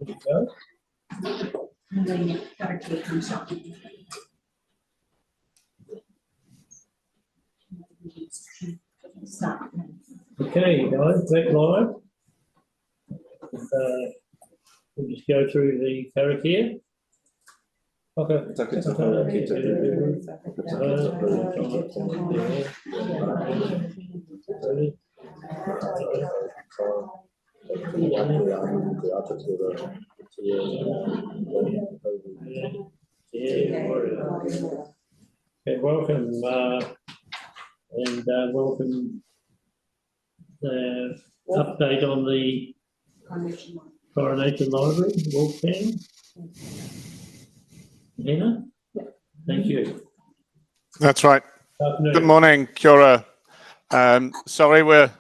There you go. And then the character comes up. Start. Okay, guys, back live. We'll just go through the carrot here. Okay. Okay, welcome, and welcome. Update on the Coronation Library, Wolfgang. Hannah? Thank you. That's right. Good morning, Kia ora. Sorry, we're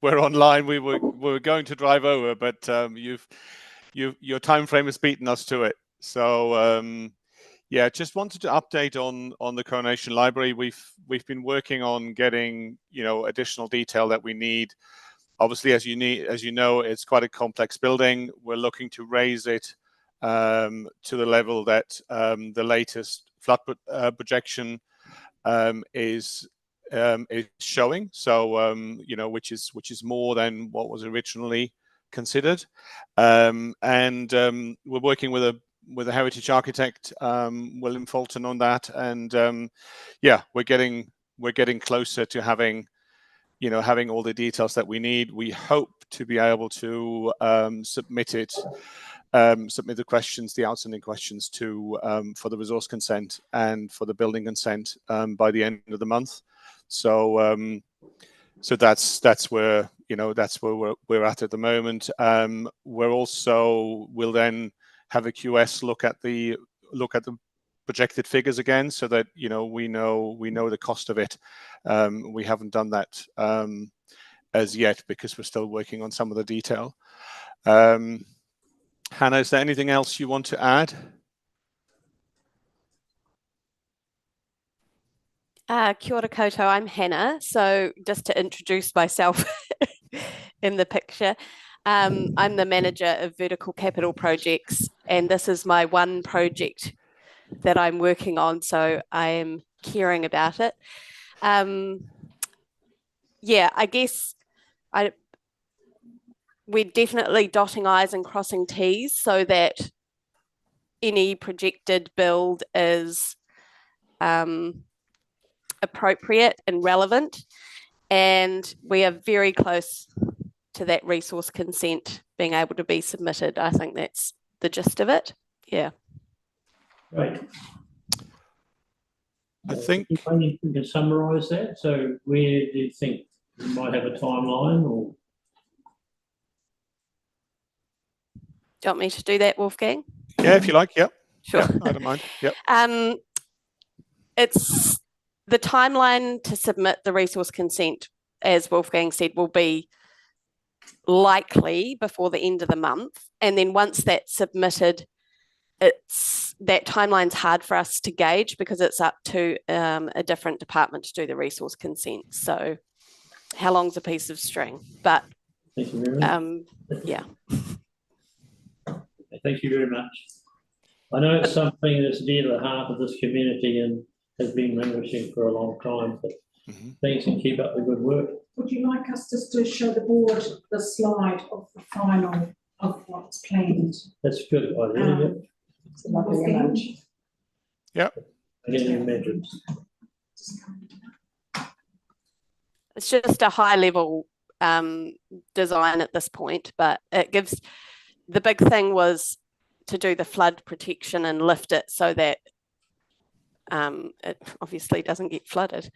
online. We were going to drive over, but your time frame has beaten us to it. So yeah, just wanted to update on the Coronation Library. We've been working on getting additional detail that we need. Obviously, as you know, it's quite a complex building. We're looking to raise it to the level that the latest flood projection is showing. So which is more than what was originally considered. And we're working with a heritage architect, William Fulton, on that. And yeah, we're getting closer to having all the details that we need. We hope to be able to submit the questions, the outstanding questions for the resource consent and for the building consent by the end of the month. So that's where we're at the moment. We'll then have a QS look at the projected figures again, so that we know the cost of it. We haven't done that as yet because we're still working on some of the detail. Hannah, is there anything else you want to add? Kia ora koutou, I'm Hannah. So just to introduce myself in the picture, I'm the manager of vertical capital projects, and this is my one project that I'm working on, so I am caring about it. Yeah, I guess we're definitely dotting I's and crossing T's so that any projected build is appropriate and relevant, and we are very close to that resource consent being able to be submitted. I think that's the gist of it. Yeah. Right. I think you can summarise that. So where do you think you might have a timeline, or? Do you want me to do that, Wolfgang? Yeah, if you like. Yep. Sure. Yeah, I don't mind. Yep. It's the timeline to submit the resource consent, as Wolfgang said, will be likely before the end of the month. And then once that's submitted, that timeline's hard for us to gauge because it's up to a different department to do the resource consent. So how long's a piece of string? But thank you very much. Yeah. Thank you very much. I know it's something that's near the heart of this community and has been languishing for a long time, but thanks and keep up the good work. Would you like us just to show the board the slide of the final of what's planned? That's a good idea. It's a lovely image. Yep. I can imagine. It's just a high level design at this point, but it gives, the big thing was to do the flood protection and lift it so that it obviously doesn't get flooded.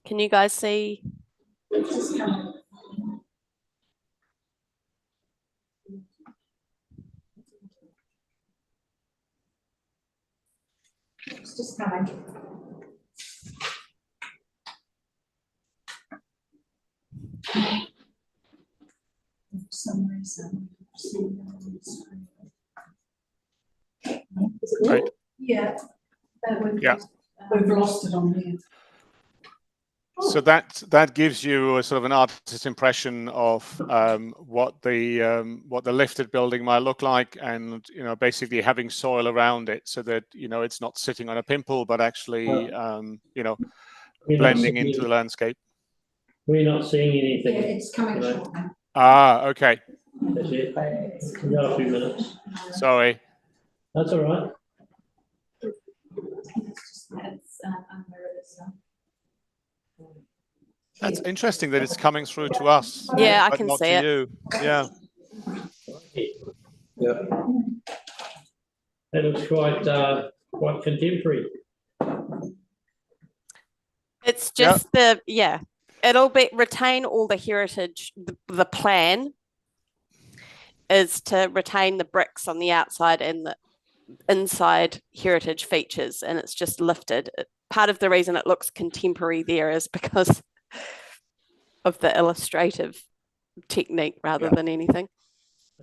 Can you guys see? It's just coming. For some reason, Right. Yeah. We've lost it on here. So that gives you a sort of an artist's impression of what the lifted building might look like, and basically having soil around it so that it's not sitting on a pimple, but actually blending into the landscape. We're not seeing anything. Yeah, it's coming shortly. Okay. That's it. We've got a few minutes. Sorry. That's all right. That's interesting that it's coming through to us. Yeah, I but can not see to it. you. Yeah. Yeah. That looks quite contemporary. It's just it'll retain all the heritage. The plan is to retain the bricks on the outside and the inside heritage features, and it's just lifted. Part of the reason it looks contemporary there is because of the illustrative technique rather than anything.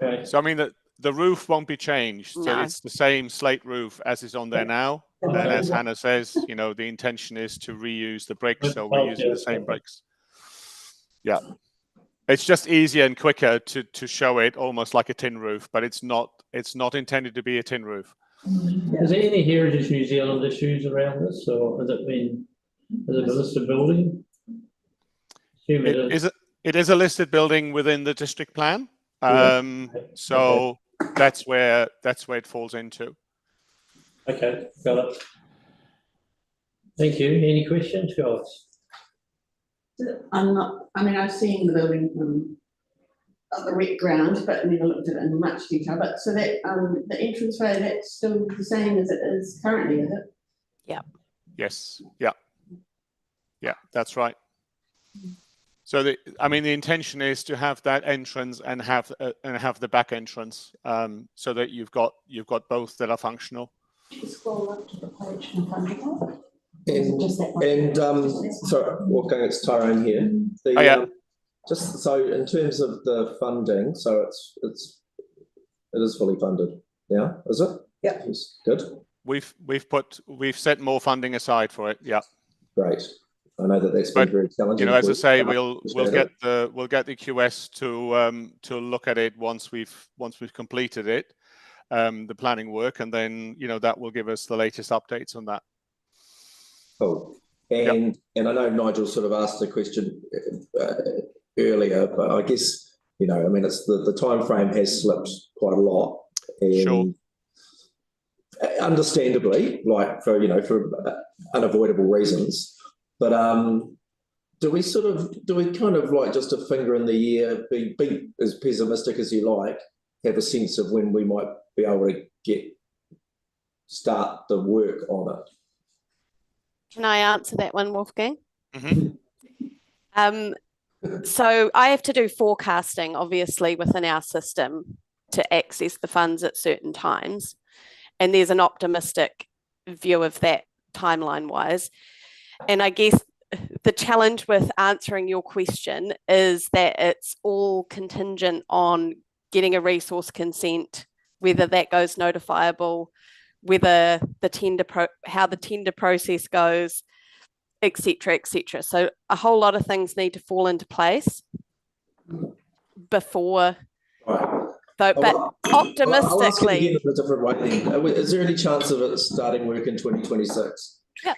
Okay. So I mean the roof won't be changed. So No. it's the same slate roof as is on there now. And as Hannah says, the intention is to reuse the bricks, so we're using the same bricks. Yeah. It's just easier and quicker to show it almost like a tin roof, but it's not intended to be a tin roof. Is there any Heritage New Zealand issues around this, or has it been a listed building? It is a listed building within the district plan. So that's where it falls into. Okay, got it. Thank you. Any questions, guys? I've seen the building from the wet ground, but never looked at it in much detail. But so that the entranceway, that's still the same as it is currently, is it? Yeah. Yes. Yeah. Yeah, that's right. So the intention is to have that entrance and have the back entrance, so that you've got both that are functional. Scroll up to the page in front of it. Sorry, Wolfgang, it's Tyrone here. Just so in terms of the funding, so it is fully funded. Yeah, is it? Yeah. Yes. Good. We've set more funding aside for it. Yeah. Great. I know that's been very challenging. As I say, we'll get the QS to look at it once we've completed it, the planning work, and then that will give us the latest updates on that. Cool. And I know Nigel sort of asked a question earlier, but I guess it's the time frame has slipped quite a lot, and sure. Understandably, like for unavoidable reasons. But do we kind of like just a finger in the air, be as pessimistic as you like, have a sense of when we might be able to start the work on it? Can I answer that one, Wolfgang? Mm-hmm. So I have to do forecasting, obviously, within our system to access the funds at certain times. And there's an optimistic view of that timeline-wise. And I guess the challenge with answering your question is that it's all contingent on getting a resource consent, whether that goes notifiable, whether how the tender process goes, etc., etc. So a whole lot of things need to fall into place before. Right. But optimistically, I'll ask it again in a different way then. Is there any chance of it starting work in 2026? Yeah.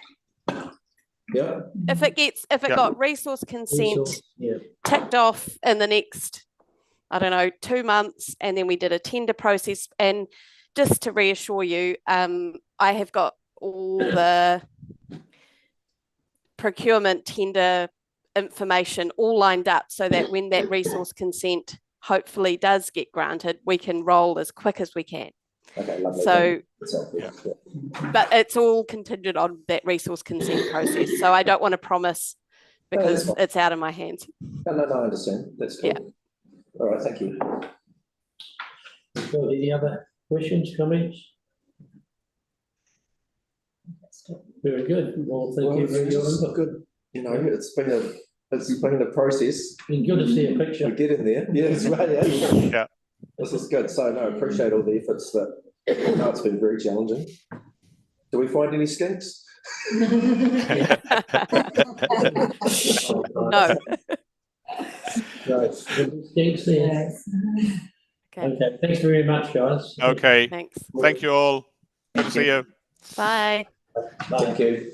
Yeah. If it got resource consent ticked off in the next, 2 months, and then we did a tender process, and just to reassure you, I have got all the procurement tender information all lined up so that when that resource consent hopefully does get granted, we can roll as quick as we can. Okay, lovely. So, but it's all contingent on that resource consent process. So I don't want to promise because it's out of my hands. No, I understand. That's cool. Yeah. All right, thank you. Any other questions, comments? Very good. Well, thank you for your input. Good. It's been a process. Been good to see a picture. We get in there. Yeah, that's right. Yeah. This is good. So no, appreciate all the efforts that it's been very challenging. Do we find any skinks? No. Right. Thanks, then. Okay, Okay, thanks very much, guys. Okay. thanks. Thank you all. Good to see you. Bye. Bye. Thank you.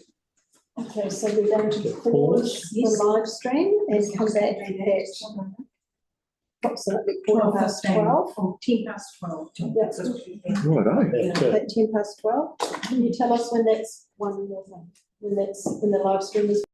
Okay, so we're going to pause the live stream and come back at approximately 12:12. Or 12:10. Right, Yeah, good. At 12:10. Can you tell us when the live stream is?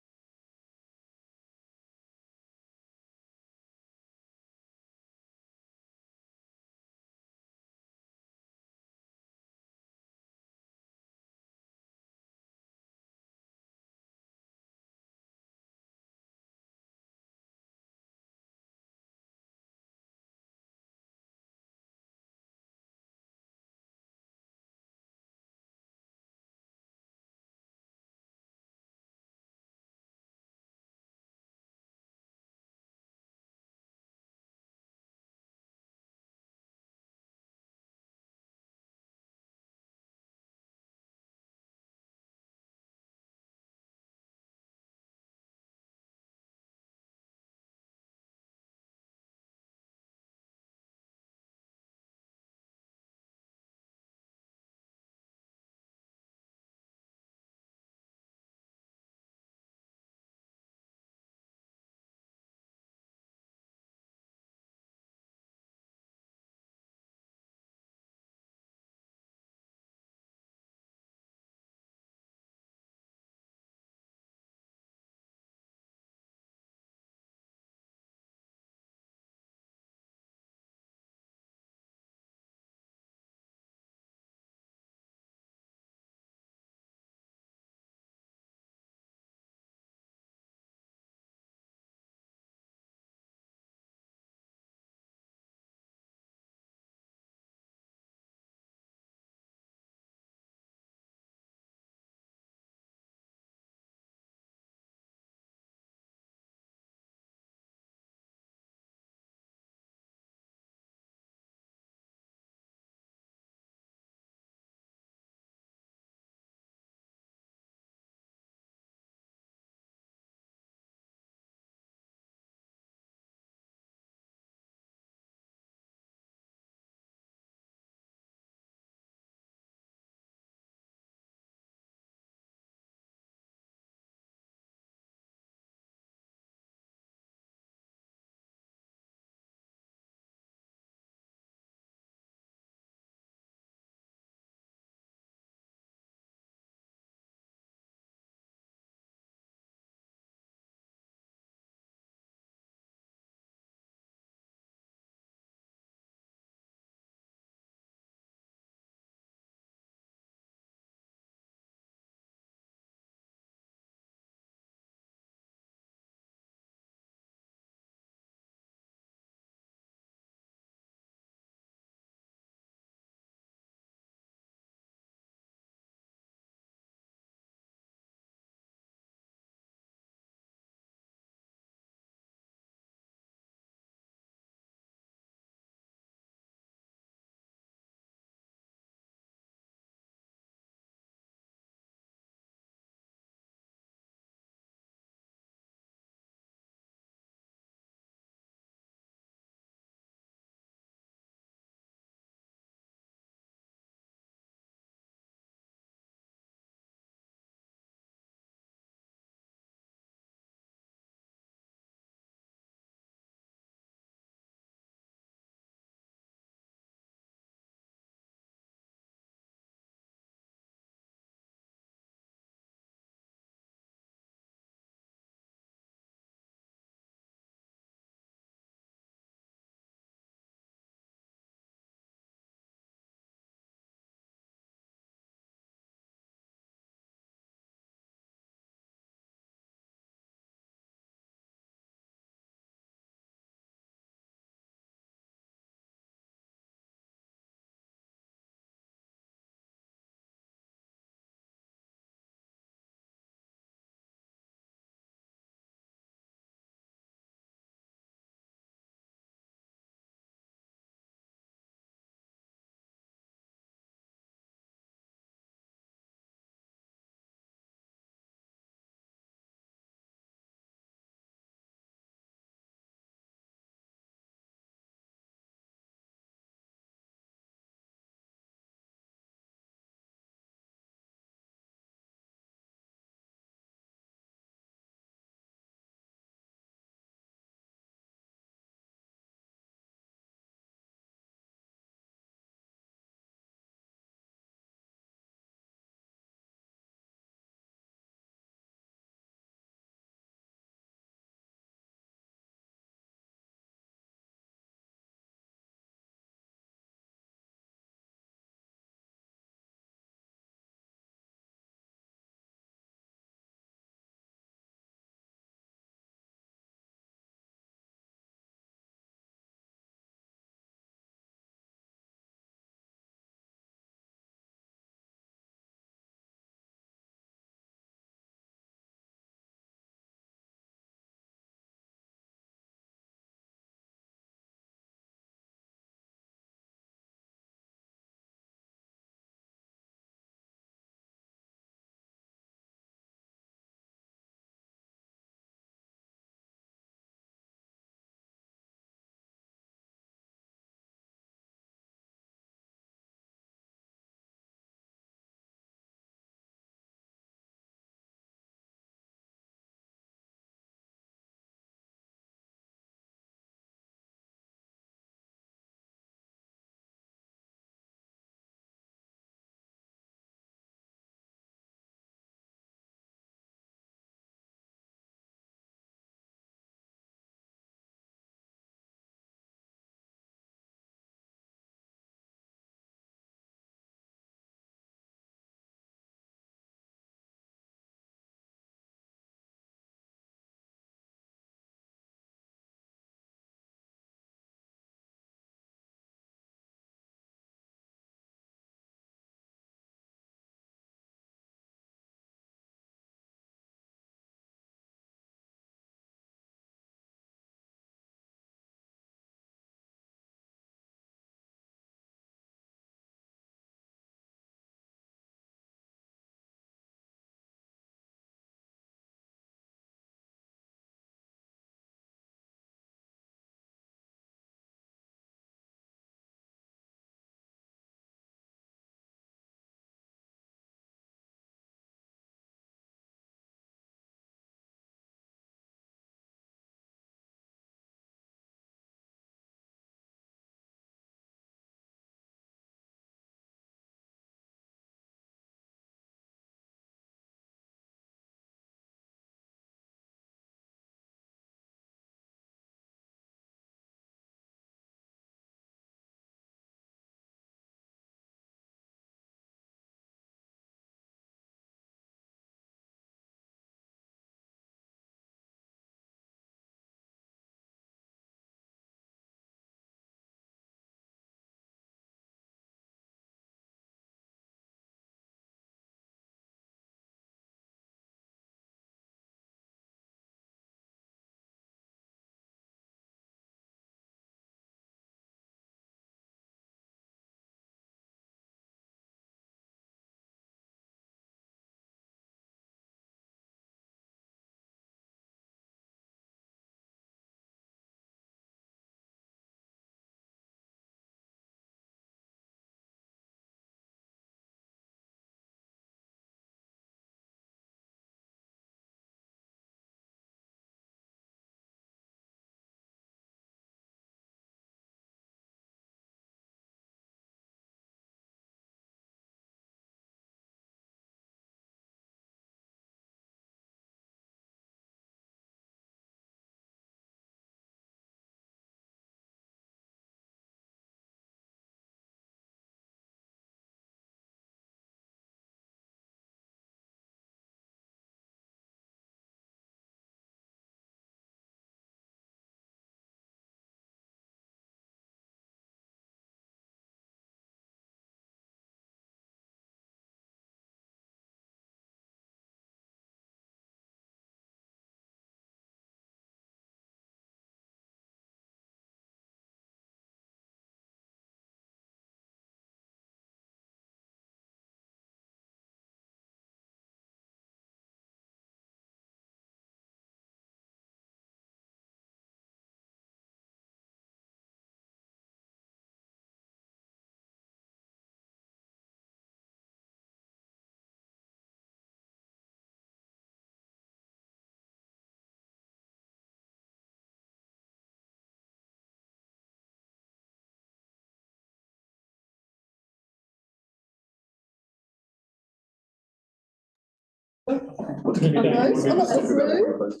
those, on the blue.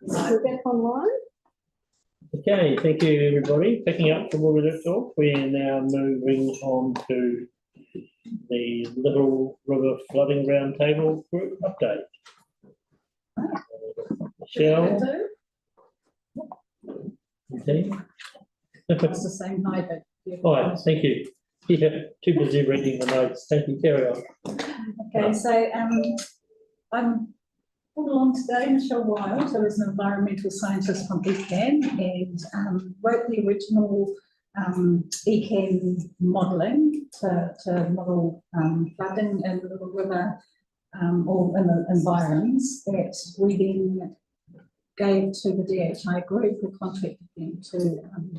Now we're back online. Okay, thank you everybody. Picking up from where we left off, we are now moving on to the Little River Flooding Roundtable Group update. Michelle. Okay. It's the same height, but. Hi, thank you. Yeah, too busy reading the notes. Thank you. Carry on. Okay, so I'm all along today, Michelle Wild, who is an environmental scientist from ECAN, and wrote the original ECAN modelling to model flooding in the Little River or in the environs that we then gave to the DHI group, who contracted them to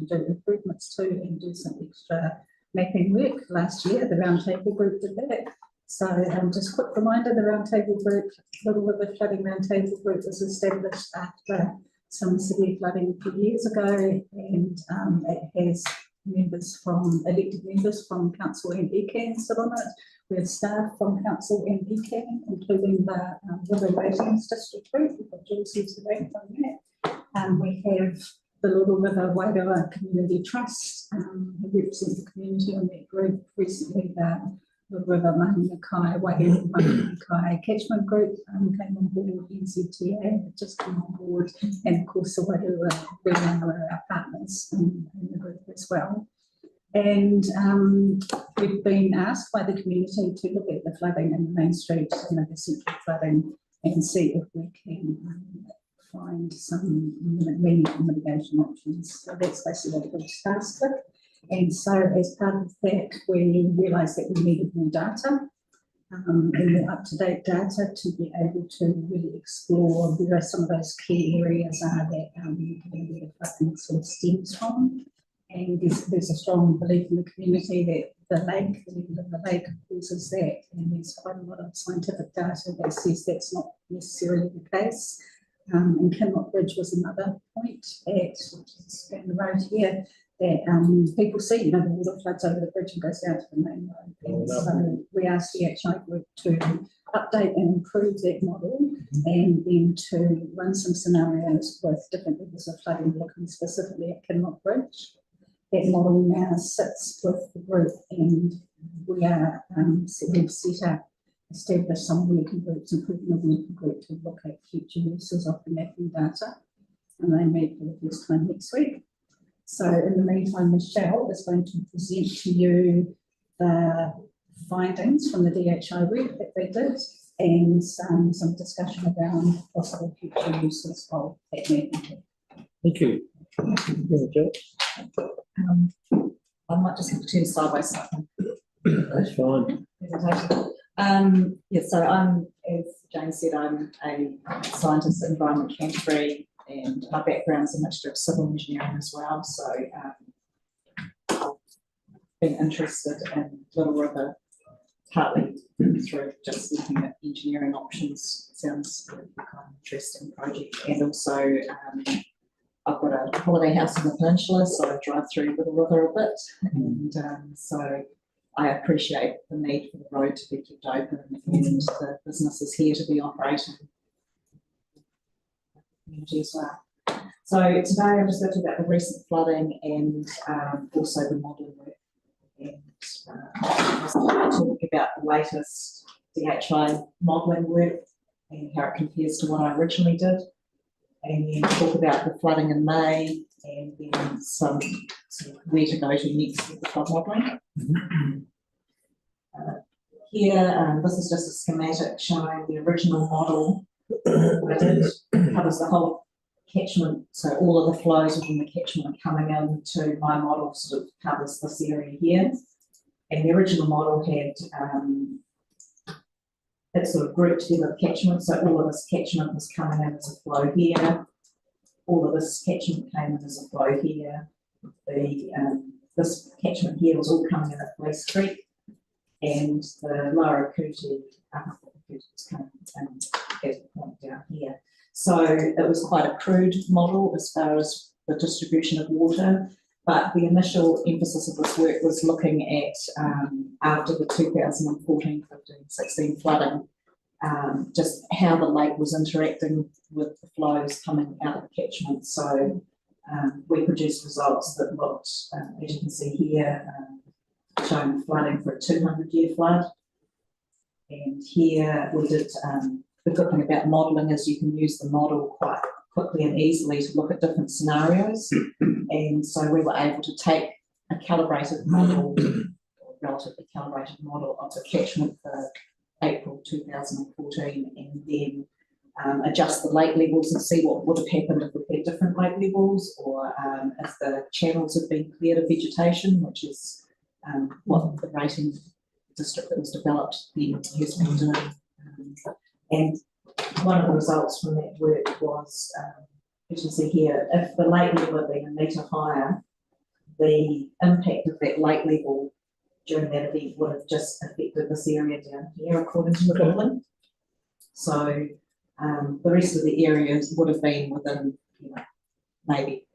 do improvements to and do some extra mapping work last year. The Roundtable group did that. So just quick reminder, the Roundtable group, Little River Flooding Roundtable group, was established after some severe flooding a few years ago, and it has elected members from Council and ECAN sit on it. We have staff from Council and ECAN, including the River Ratings District Group. We've got Jules here today from that. We have the Little River Wairoa Community Trust, who represent the community on that group. Recently, the Little River Mahi Wairoa Mahi Catchment Group came on board. NZTA have just come on board, and of course the Wairoa are our partners in the group as well. And we've been asked by the community to look at the flooding in the main street, the central flooding, and see if we can find some mitigation options. So that's basically what we've tasked with. And so as part of that, we realised that we needed more data and more up-to-date data to be able to really explore where some of those key areas are that where the flooding sort of stems from. And there's a strong belief in the community that the lake causes that, and there's quite a lot of scientific data that says that's not necessarily the case. And Kinloch Bridge was another point which is down the road here, that people see, the water floods over the bridge and goes down to the main road. And so we asked the DHI group to update and improve that model, and then to run some scenarios with different levels of flooding, looking specifically at Kinloch Bridge. That model now sits with the group, and we are we've established some working groups, including a working group to look at future uses of the mapping data, and they meet for the first time next week. So in the meantime, Michelle is going to present to you the findings from the DHI work that they did, and some discussion around possible future uses of that mapping. Thank you. I might just have to turn side by side. That's fine. Yeah, so as Jane said, I'm a scientist at Environment Canterbury, and my background is a mixture of civil engineering as well. So I've been interested in Little River partly through just looking at engineering options. Sounds like a kind of interesting project, and also I've got a holiday house in the Peninsula, so I drive through Little River a bit, and so I appreciate the need for the road to be kept open and the businesses here to be operating community as well. So today I'm just going to talk about the recent flooding and also the modelling work, and talk about the latest DHI modelling work and how it compares to what I originally did, and then talk about the flooding in May, and then some where to go to next with the flood modelling. Here, this is just a schematic showing the original model I did. Covers the whole catchment, so all of the flows within the catchment coming into my model sort of covers this area here. And the original model had it sort of grouped together the catchment, so all of this catchment was coming in as a flow here. All of this catchment came in as a flow here. This catchment here was all coming in at Police Creek, and the lower Cootie, upper Cootie was coming at a point down here. So it was quite a crude model as far as the distribution of water. but the initial emphasis of this work was looking at, after the 2014, 15, 16 flooding, just how the lake was interacting with the flows coming out of the catchment. So we produced results that looked, as you can see here, showing flooding for a 200-year flood. And here we did, the good thing about modelling is you can use the model quite quickly and easily to look at different scenarios. And so we were able to take a calibrated model, or relatively calibrated model of the catchment for April 2014, and then adjust the lake levels and see what would have happened if we had different lake levels, or if the channels had been cleared of vegetation, which is what the rating district that was developed then has been doing. And one of the results from that work was, as you see here, if the lake level had been a metre higher, the impact of that lake level during that event would have just affected this area down here, according to the modelling. So the rest of the areas would have been within, you know, maybe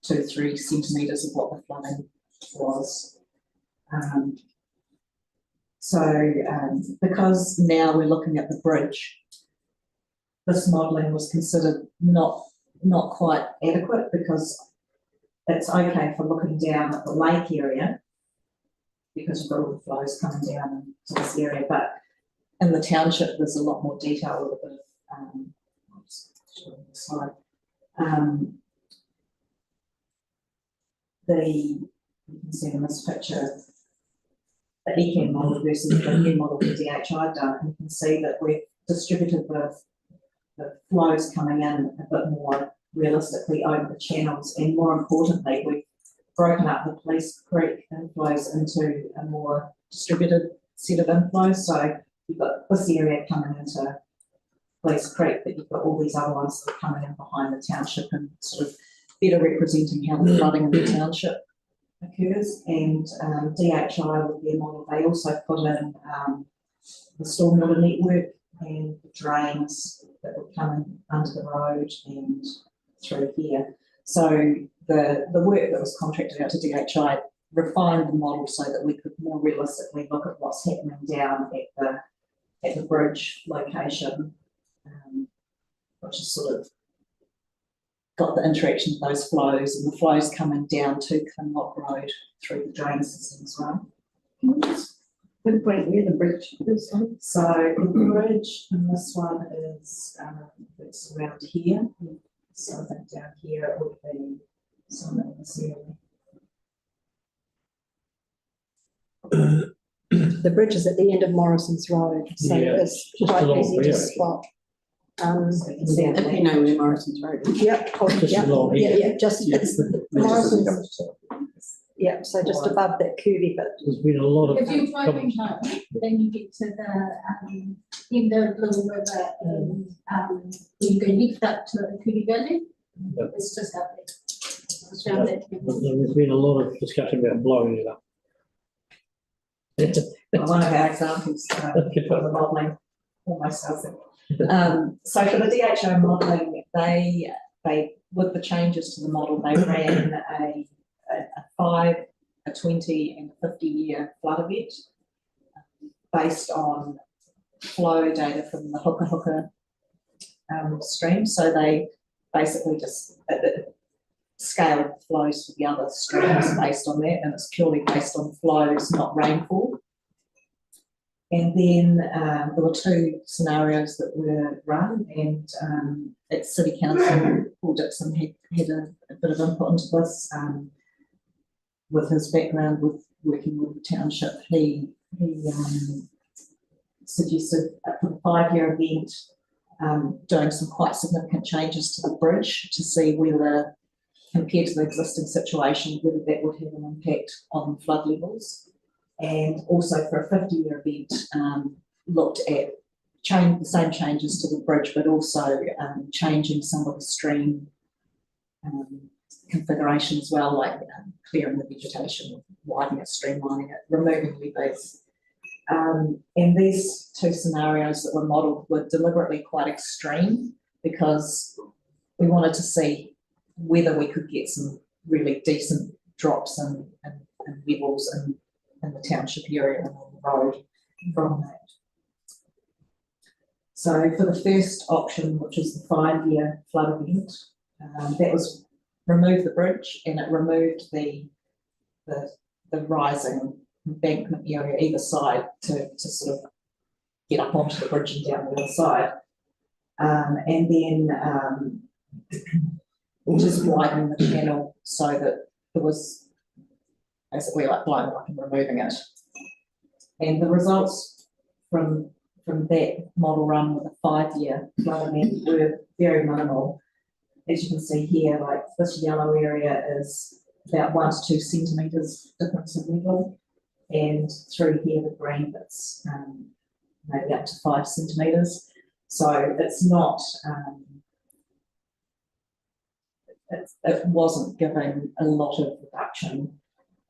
2-3 centimetres of what the flooding was. Because now we're looking at the bridge, this modelling was considered not quite adequate, because it's okay for looking down at the lake area because you've got all the flows coming down into this area, but in the township there's a lot more detail with a bit of I'll just show you the slide. You can see in this picture the ECAM model versus the new model the DHI done, and you can see that we've distributed the flows coming in a bit more realistically over the channels, and more importantly, we've broken up the Police Creek inflows into a more distributed set of inflows. So you've got this area coming into Police Creek, but you've got all these other ones that are coming in behind the township, and sort of better representing how the flooding in the township occurs. And DHI with their model, they also put in the stormwater network and the drains that were coming under the road and through here. So the work that was contracted out to DHI refined the model so that we could more realistically look at what's happening down at the bridge location, which is sort of got the interaction of those flows, and the flows coming down to Kinloch Road through the drain system as well. Can we just pinpoint where the bridge is on? So the bridge in this one is it's around here. So I think down here it would be somewhere in this area. The bridge is at the end of Morrison's Road, so Yeah, it's just quite along easy to here, spot. So you can see it If there. you know where Morrison's Road is. Yep, oh, Just yep, along yeah, here. yeah, just, it's Morrison's, yeah, so just above that curvy bit. There's been a lot of. If you're driving home, then you get to the in the Little River, and you go lift up to the Cooley Valley. Yep. It's just up there. It's around that. There's been a lot of discussion about blowing it up. Well, one of our examples of the modelling, almost does it. So for the DHO modelling, they with the changes to the model, they ran a 5, a 20 and a 50-year flood event based on flow data from the Huka stream. So they basically just scaled flows for the other streams based on that, and it's purely based on flows, not rainfall. And then there were 2 scenarios that were run, and at City Council, Paul Dixon had a bit of input into this. With his background with working with the township, he suggested for the 5-year event doing some quite significant changes to the bridge to see whether, compared to the existing situation, whether that would have an impact on flood levels. And also for a 50-year event, looked at the same changes to the bridge, but also changing some of the stream configuration as well, like clearing the vegetation, widening it, streamlining it, removing levees. And these 2 scenarios that were modelled were deliberately quite extreme, because we wanted to see whether we could get some really decent drops in levels in the township area and on the road from that. So for the first option, which is the 5-year flood event, that was remove the bridge, and it removed the rising embankment area either side to sort of get up onto the bridge and down the other side. And then just widening the channel so that it was basically like blowing up and removing it. And the results from that model run with a 5-year flood event were very minimal. As you can see here, like this yellow area is about 1 to 2 centimetres difference in level, and through here the green bit's maybe up to 5 centimetres. So it's not, it wasn't giving a lot of reduction.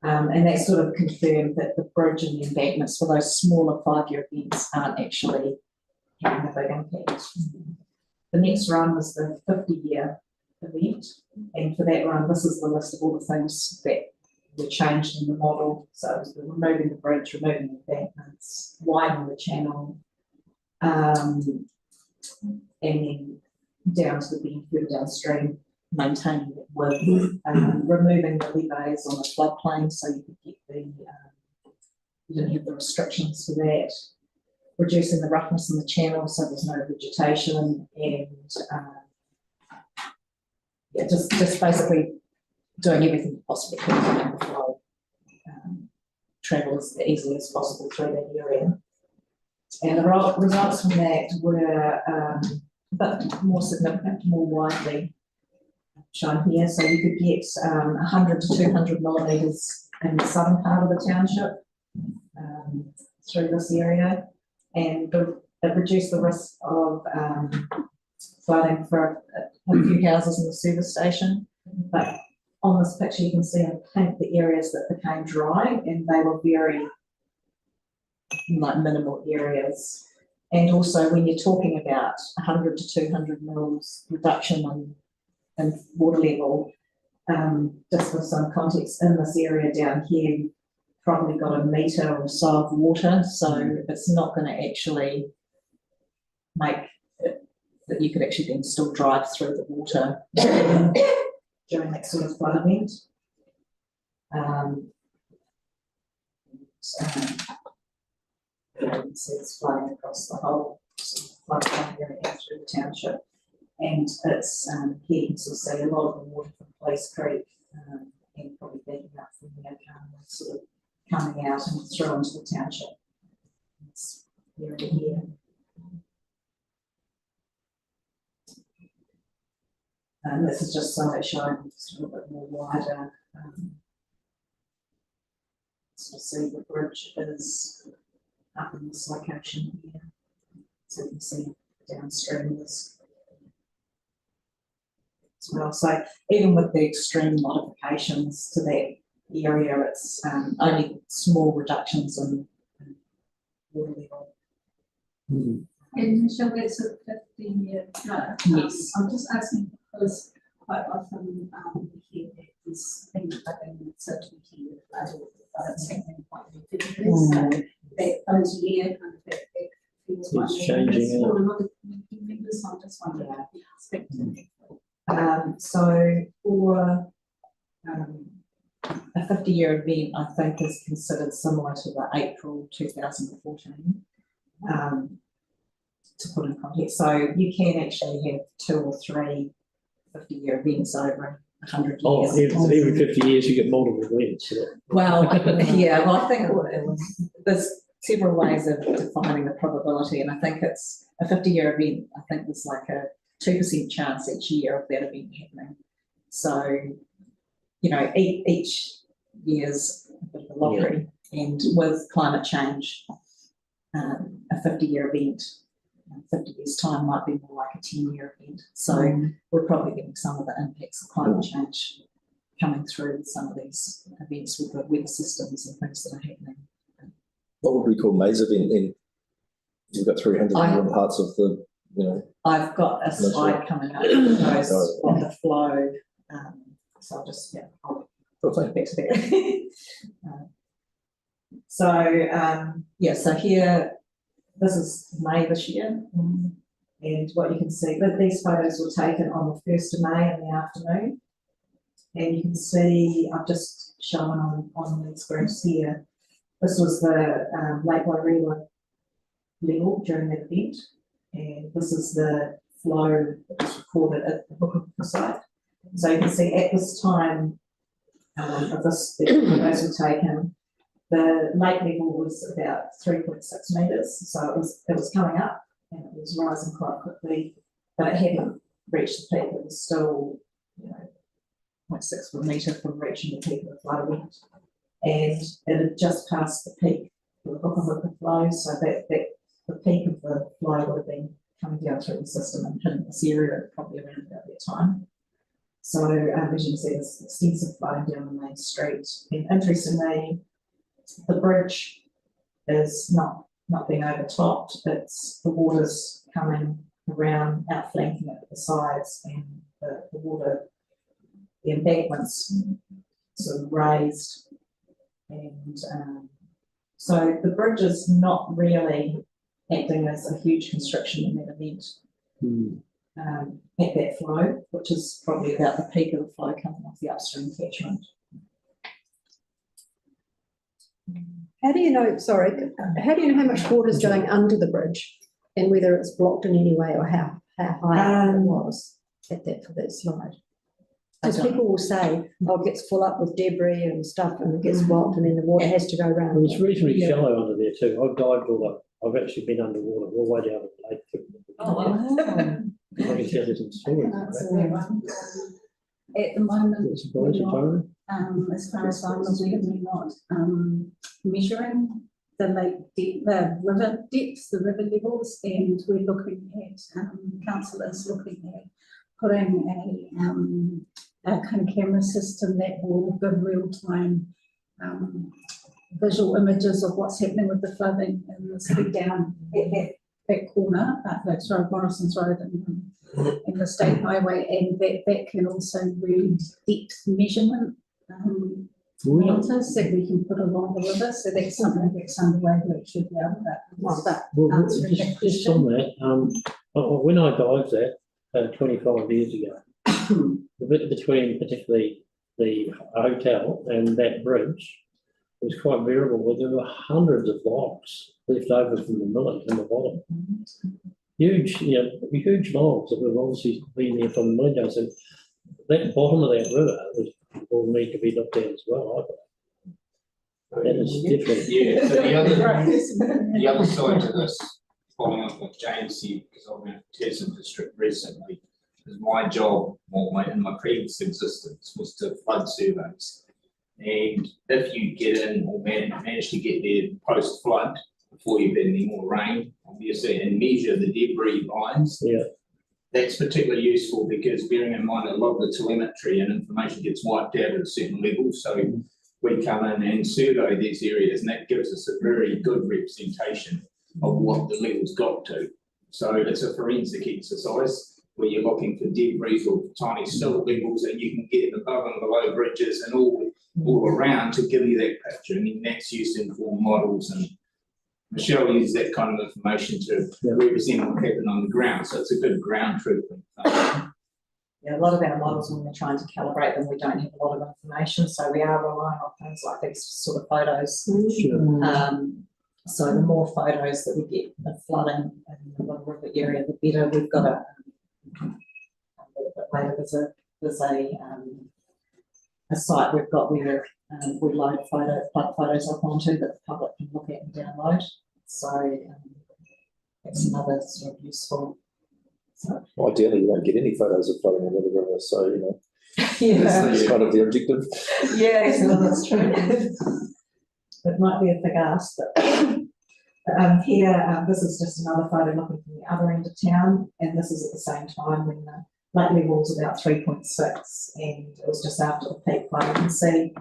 And that sort of confirmed that the bridge and the embankments for those smaller 5-year events aren't actually having a big impact. The next run was the 50-year event, and for that run, this is the list of all the things that were changed in the model. So it was removing the bridge, removing the embankments, widening the channel, and then down to the being further downstream, maintaining it with removing the levees on the floodplain so you could get the you didn't have the restrictions for that, reducing the roughness in the channel so there's no vegetation, and yeah, just basically doing everything you possibly could to make the flow travel as easily as possible through that area. And the results from that were a bit more significant, more widely shown here. So you could get 100 to 200 millimetres in the southern part of the township through this area, and it reduced the risk of flooding for a few houses in the service station. But on this picture you can see in pink the areas that became dry, and they were very like minimal areas. And also when you're talking about 100 to 200 mils reduction in water level, just for some context, in this area down here you've probably got a metre or so of water, so it's not going to actually make it that you could actually then still drive through the water during that sort of flood event. You can see it's flowing across the whole floodplain area through the township, and it's here you can sort of see a lot of the water from Police Creek and probably backing up from the sort of coming out and through into the township. It's area here. And this is just so it's showing just a little bit more wider. So see the bridge is up in this location here. So you can see downstream this as well. So even with the extreme modifications to that area, it's only small reductions in water level. And Michelle, that's a 15-year flood. Yes. I'm just asking because quite often we hear that this thing happening with such a 20-year flood, or it's happening quite repeatedly. So that those year kind of that feels like It's changing. for a lot of community members. I'm just wondering if you expect So for a 50-year event, I think is considered similar to the April 2014. To put in context, so you can actually have 2 or 3 50-year events over 100 years. Oh, every 50 years you get multiple events. So. Well, yeah, well, I think there's several ways of defining the probability, and I think it's a 50-year event. I think there's like a 2% chance each year of that event happening. So, you know, each year's a bit of a lottery, and with climate change, a 50-year event, 50 years' time might be more like a 10-year event. So we're probably getting some of the impacts of climate change coming through with some of these events with the weather systems and things that are happening. What would we call May's event then? You've got 300 million parts of the, you know. I've got a slide coming up that shows what the flow. So I'll just back to that. So here, this is May this year. And what you can see, that these photos were taken on the 1st of May in the afternoon. And you can see, I've just shown on these graphs here, this was the Lake Wairua level during that event. And this is the flow that was recorded at the Hookahika site. So you can see at this time of this, the photos were taken, the lake level was about 3.6 metres. So it was coming up and it was rising quite quickly, but it hadn't reached the peak. It was still, 0.6 of a metre from reaching the peak of the flow event. And it had just passed the peak of the Hookahika flow, so that the peak of the flow would have been coming down through the system and hitting this area probably around about that time. So as you can see, there's extensive flooding down the main street. And interestingly, the bridge is not being overtopped. It's the water's coming around, outflanking it at the sides, and the water, the embankments sort of raised. And so the bridge is not really acting as a huge constriction in that event at that flow, which is probably about the peak of the flow coming off the upstream catchment. How do you know, how do you know how much water is going under the bridge and whether it's blocked in any way or how high it was at that for that slide? Because people will say, oh, it gets full up with debris and stuff and it gets blocked and then the water has to go around. Well, it's reasonably shallow under there too. I've dived all up. I've actually been underwater all the way down the lake. Oh, wow. I can tell there's some stories. At the moment, It's surprising, Tony. as far as I'm aware, we're not measuring the lake depth, the river depths, the river levels, and we're looking at, councillors looking at putting a kind of camera system that will give real-time visual images of what's happening with the flooding in the street down at that corner, that's Road, Morrison's Road and the State Highway, and that can also read depth measurement monitors that we can put along the river, so that's something that's underway that should be able to start answering that question. Just on that, when I dived that 25 years ago, the bit between particularly the hotel and that bridge was quite variable, where there were hundreds of logs left over from the millet in the bottom. Huge, huge logs that would obviously been there from the millet. So that bottom of that river will need to be looked at as well, I believe. That is different. Yeah, so the other side to this, following up what James said, because I've been at Tasman District recently, is my job, in my previous existence, was to flood surveys. And if you get in or manage to get there post-flood, before you've had any more rain, obviously, and measure the debris lines, that's particularly useful because bearing in mind a lot of the telemetry and information gets wiped out at a certain level. So we come in and survey these areas, and that gives us a very good representation of what the level's got to. So it's a forensic exercise where you're looking for debris or tiny silt levels, and you can get above and below bridges and all around to give you that picture, and then that's used to inform models, and Michelle uses that kind of information to represent what happened on the ground, so it's a good ground truth. Yeah, a lot of our models, when we're trying to calibrate them, we don't have a lot of information, so we are relying on things like these sort of photos. Sure. So the more photos that we get of flooding in the Little River area, the better. We've got a little bit later, there's a site we've got where we load flood photos up onto that the public can look at and download. So that's another sort of useful. So, ideally, you don't get any photos of flooding in the river, so yeah, that's kind of the objective. Yeah, so that's true. It might be a big ask, but here, this is just another photo looking from the other end of town, and this is at the same time when the lake level was about 3.6, and it was just after the peak flow. You can see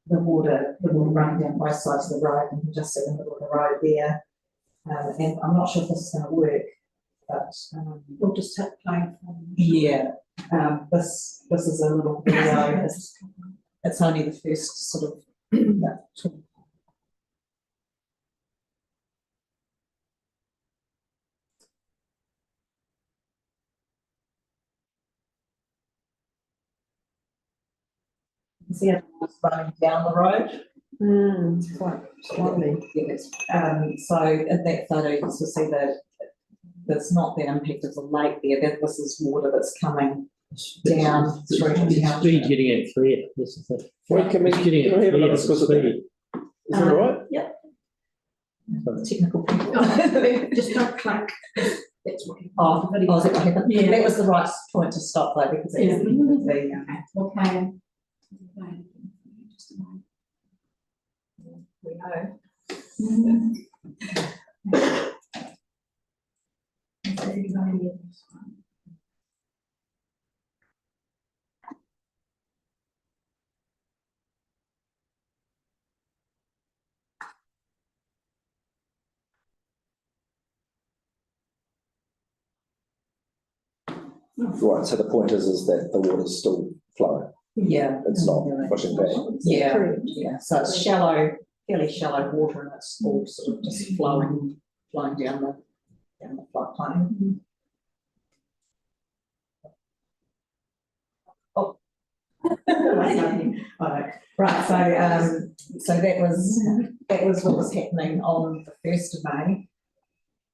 the water running down both sides of the road, and you can just see the middle of the road there. And I'm not sure if this is going to work, but We'll just take play. yeah, this is a little video. It's only the first sort of. See everyone's running down the road. It's quite slowly. Yes. So in that photo, you can see that there's not the impact of the lake there. That this is water that's coming down through the Speed township. getting it clear. This is the. Wait, can we It's getting can we it have clear. another squiz at that? Speed. Is that all right? Yep. Sorry. Technical people. Just don't clack. That's what. Oh, is that what happened? Yeah. That was the right point to stop though, because it's the Okay. Just a moment. We know. Right, so the point is that the water's still flowing. yeah. It's not pushing back. Yeah, yeah. So it's shallow, fairly shallow water, and it's all sort of just flowing down the floodplain. Oh. Right, so that was what was happening on the 1st of May.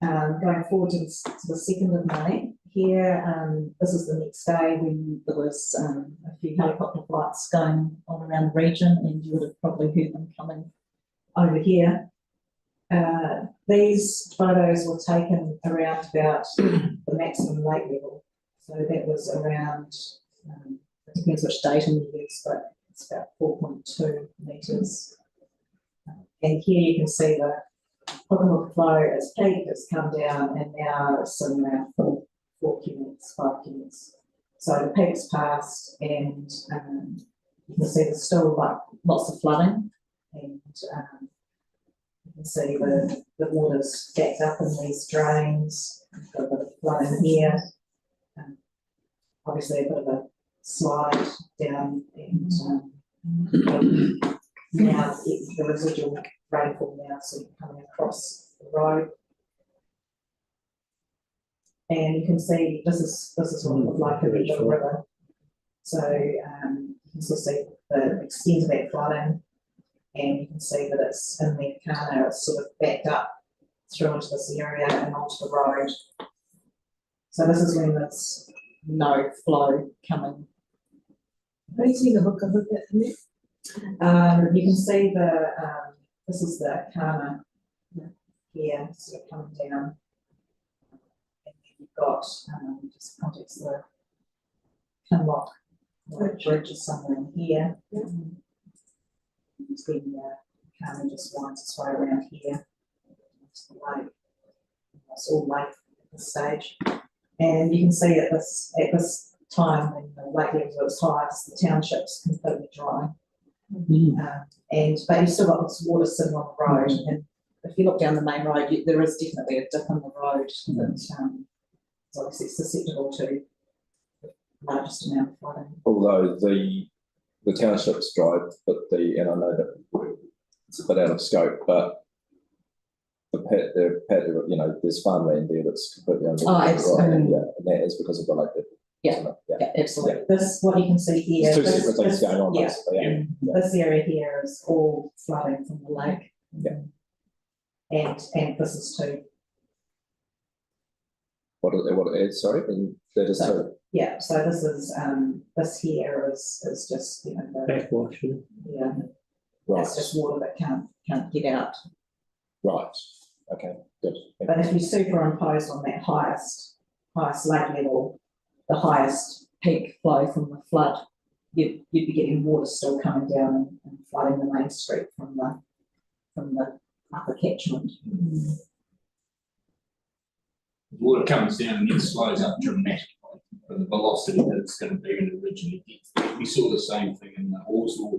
Going forward to the 2nd of May, here, this is the next day when there was a few helicopter flights going on around the region, and you would have probably heard them coming over here. These photos were taken around about the maximum lake level. So that was around, it depends which datum you use, but it's about 4.2 metres. And here you can see the Hook flow as peak has come down, and now it's around 4 cumulus, 5 cumulus. So the peak's passed, and you can see there's still like lots of flooding, and you can see the water's backed up in these drains. We've got a bit of flooding here. Obviously a bit of a slide down, and now the residual rainfall now sort of coming across the road. And you can see this is what it looked like in the little river. So you can sort of see the extent of that flooding, and you can see that it's in the Kana, it's sort of backed up through into this area and onto the road. So this is when there's no flow coming. Can you see the hook of it in there? You can see this is the Kana here, sort of coming down. And then you've got, just context the Kinlock bridge is somewhere in here. Then Kana just winds its way around here to the lake. It's all lake at this stage. And you can see at this time when the lake level was its highest, the township's completely dry. But you've still got this water sitting on the road, and if you look down the main road, there is definitely a dip in the road that is obviously susceptible to the largest amount of flooding. Although the township's dry, but and I know that it's a bit out of scope, but the pad, you know, there's farmland there that's completely under. Oh, absolutely. Yeah, and that is because of the lake. Yeah, absolutely. Yeah. This, what you can see here, There's two separate things going on. Yeah, basically. Yeah. This area here is all flooding from the lake. Yeah. And this is too. What sorry, and that is so. Yeah, so this is this here is just, you know, the Backwash. yeah. Right. It's just water that can't get out. Right. Okay. Good. But if you superimpose on that highest lake level, the highest peak flow from the flood, you'd be getting water still coming down and flooding the main street from the upper catchment. Water comes down and then slows up dramatically for the velocity that it's going to be in originally. We saw the same thing in the Horsell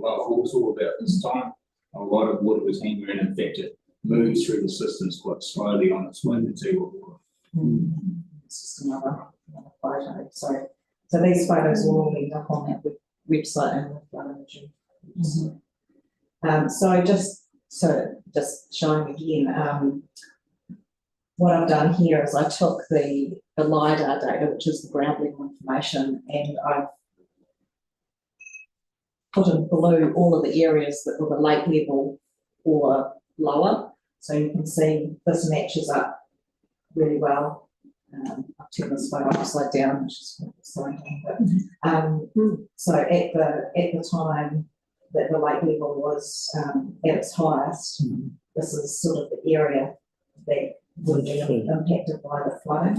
about this time. A lot of water was hanging around. In fact, it moves through the systems quite slowly on its way to Tiwa water. It's just another photo. So these photos will all end up on that website and with flood imaging. So just showing again, what I've done here is I took the LiDAR data, which is the ground level information, and I've put in blue all of the areas that were the lake level or lower. So you can see this matches up really well. I'll turn this photo upside down, which is quite exciting. But, so at the time that the lake level was at its highest, this is sort of the area that would be impacted by the flooding,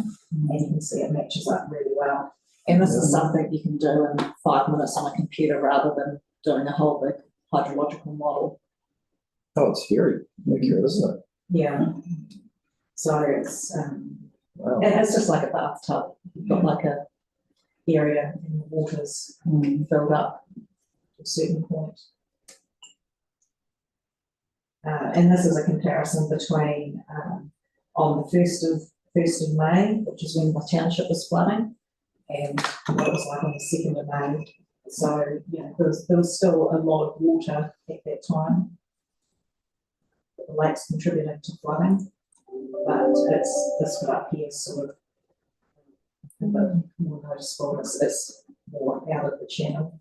and you can see it matches up really well. And this is something you can do in 5 minutes on a computer rather than doing a whole big hydrological model. Oh, it's very accurate, isn't it? Yeah. So it's Wow. and it's just like a bathtub. You've got like a area and the water's filled up to a certain point. And this is a comparison between on the 1st of May, which is when the township was flooding, and what it was like on the 2nd of May. So, you know, there was still a lot of water at that time. The lakes contributed to flooding, but it's this one up here sort of a bit more noticeable. It's more out of the channel.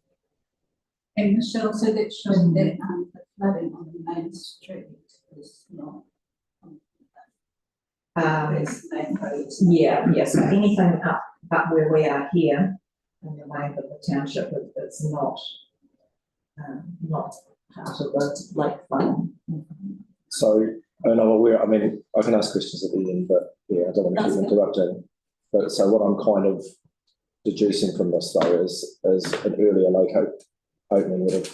And Michelle, so that shows that the flooding on the main street is not. There's the main roads. Yeah, so anything up where we are here in the main of the township, it's not part of the lake flooding. So, and I'm aware, I mean, I can ask questions at the end, but yeah, I don't want to keep interrupting. But so what I'm kind of deducing from this though is an earlier lake opening would have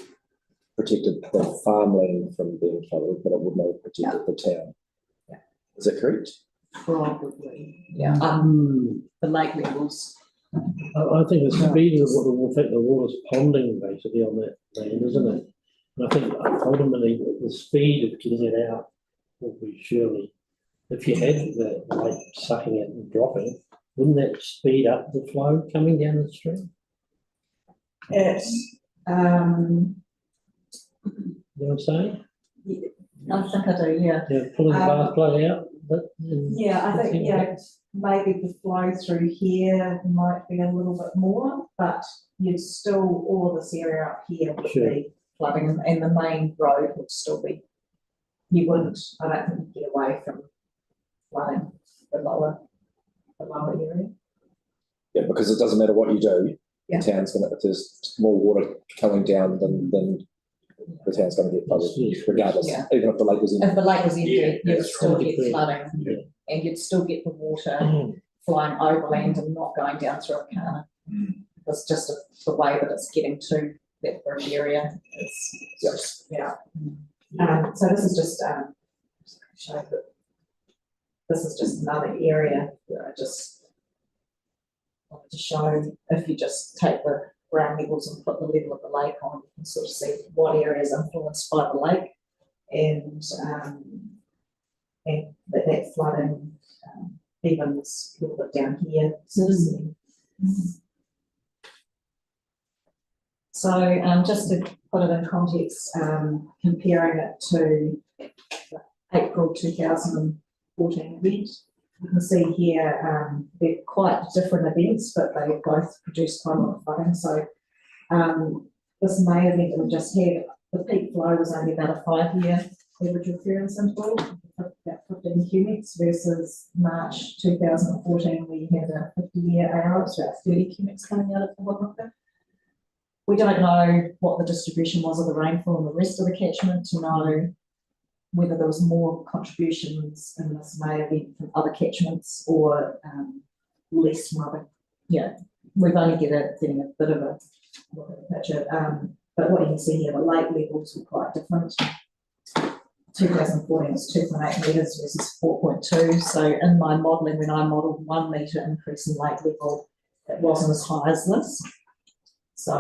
protected the farmland from being flooded, but it wouldn't have protected the town. Yeah. Is that correct? Probably, yeah. The lake levels. I think the speed of the water's ponding basically on that land, isn't it? And I think ultimately the speed of getting it out will be surely, if you had the lake sucking it and dropping, wouldn't that speed up the flow coming down the stream? It's You know what I'm saying? I think I do, yeah. Yeah, pulling the bar flow out. Yeah, I think, yeah, maybe the flow through here might be a little bit more, but you'd still, all of this area up here would be flooding, and the main road would still be, you wouldn't, I don't think you'd get away from flooding the lower area. Yeah, because it doesn't matter what you do, Yeah. the town's gonna, if there's more water coming down, then the town's gonna get flooded regardless, Yeah. even if the lake was in. If the lake was empty, Yeah, you'd that's still right. get flooding, and you'd still get the water flying overland and not going down through a canal. It's just the way that it's getting to that bridge area. It's just, so this is just show that this is just another area where I just wanted to show, if you just take the ground levels and put the level of the lake on, you can sort of see what area is influenced by the lake, and that flooding even this little bit down here. So just to put it in context, comparing it to the April 2014 event, you can see here they're quite different events, but they both produced quite a lot of flooding. So this May event that we just had, the peak flow was only about a 5-year average reference interval, about 15 cubics, versus March 2014 we had a 50-year AR, it's about 30 cubics coming out of the Waiwaka. We don't know what the distribution was of the rainfall in the rest of the catchment to know whether there was more contributions in this May event from other catchments or less from other. Yeah, we've only getting a bit of a picture. But what you can see here, the lake levels were quite different. 2014 was 2.8 metres versus 4.2. So in my modelling, when I modelled 1 metre increase in lake level, it wasn't as high as this. So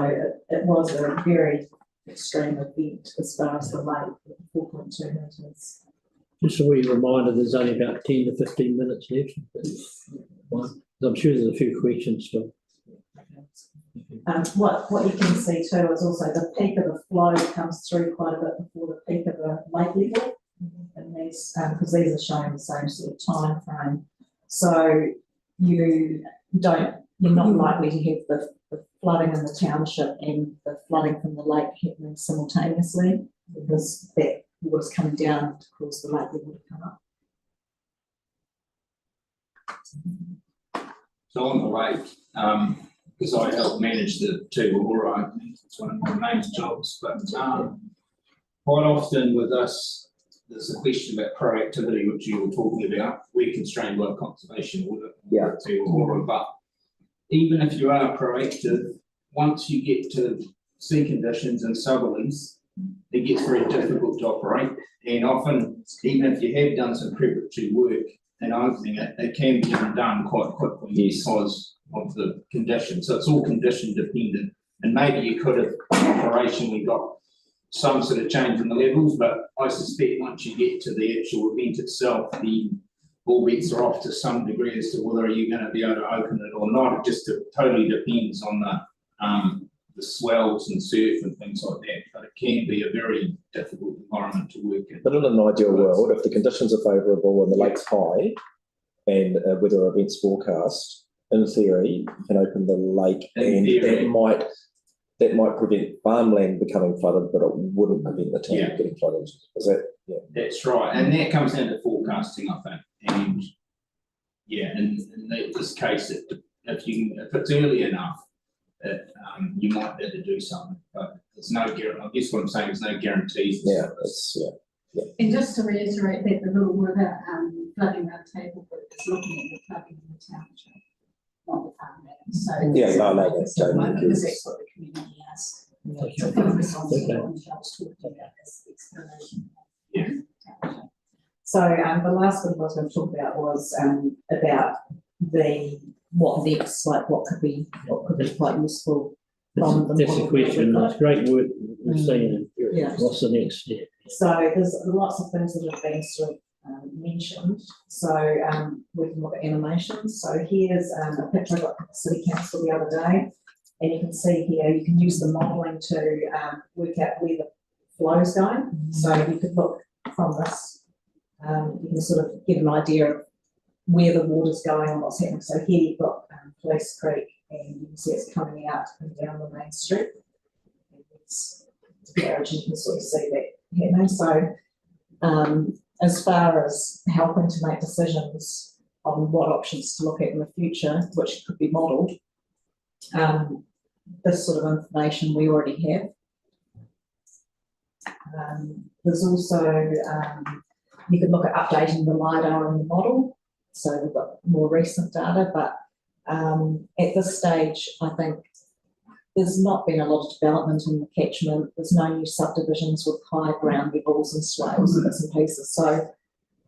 it was a very extreme event as far as the lake, 4.2 metres. Just a wee reminder, there's only about 10 to 15 minutes left. I'm sure there's a few questions still. What you can see too is also the peak of the flow comes through quite a bit before the peak of the lake level. And these, because these are showing the same sort of time frame. So you're not likely to have the flooding in the township and the flooding from the lake happening simultaneously, because that water's coming down to cause the lake level to come up. So on the lake, because I help manage the Tuahura, it's one of my main jobs, but quite often with us, there's a question about proactivity, which you were talking about. We're constrained by conservation order, Tuahura, but even if you are proactive, once you get to sea conditions and southerlies, it gets very difficult to operate. And often, even if you have done some preparatory work and opening it, it can be undone quite quickly because of the conditions. So it's all condition dependent. And maybe you could have operationally got some sort of change in the levels, but I suspect once you get to the actual event itself, the all bets are off to some degree as to whether you're going to be able to open it or not. It just totally depends on the swells and surf and things like that. But it can be a very difficult environment to work in. But in an ideal world, if the conditions are favourable and the lake's high and weather events forecast, in theory, you can open the lake that might prevent farmland becoming flooded, but it wouldn't prevent the town getting flooded. Is that? Yeah. That's right, and that comes down to forecasting, I think. And in this case, if it's early enough, you might be able to do something, but there's no guarantee. I guess what I'm saying is no guarantees. Yeah, And just to reiterate that the little river flooding round table group is looking at the flooding in the township, not the farmland. So because that's what the community asked. So focus on what Michelle's talking about as the explanation. Yeah. So the last one I was going to talk about was about what next, like what could be quite useful from the That's model the question. It's great work we've seen. Yeah. What's the next step? So there's lots of things that have been sort of mentioned. So we can look at animations. So here's a picture I got from the City Council the other day, and you can see here you can use the modelling to work out where the flow's going. So you could look from this. You can sort of get an idea of where the water's going and what's happening. So here you've got Police Creek, and you can see it's coming out and down the main street. It's garage, you can sort of see that happening. So as far as helping to make decisions on what options to look at in the future, which could be modelled, this sort of information we already have. There's also you could look at updating the LiDAR in the model. So we've got more recent data, but at this stage, I think there's not been a lot of development in the catchment. There's no new subdivisions with high ground levels and swales and bits and pieces. So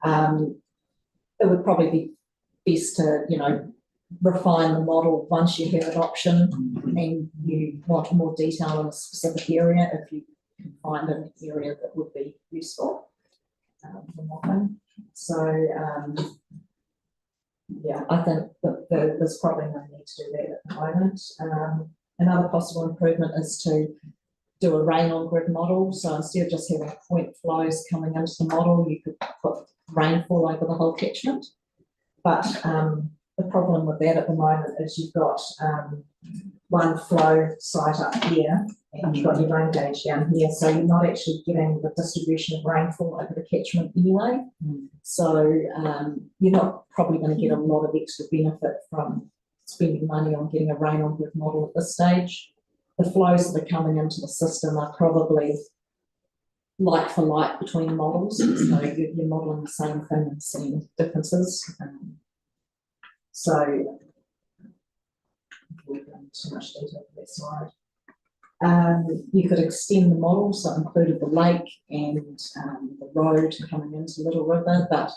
it would probably be best to, refine the model once you have an option and you want more detail in a specific area, if you can find an area that would be useful for modelling. So I think that there's probably no need to do that at the moment. Another possible improvement is to do a rain on grid model. So instead of just having point flows coming into the model, you could put rainfall over the whole catchment. But the problem with that at the moment is you've got one flow site up here and you've got your rain gauge down here. So you're not actually getting the distribution of rainfall over the catchment anyway. So you're not probably going to get a lot of extra benefit from spending money on getting a rain on grid model at this stage. The flows that are coming into the system are probably like for like between models. So you're modelling the same thing and seeing differences. So we've done too much detail for that slide. You could extend the model, so it included the lake and the road coming into Little River, but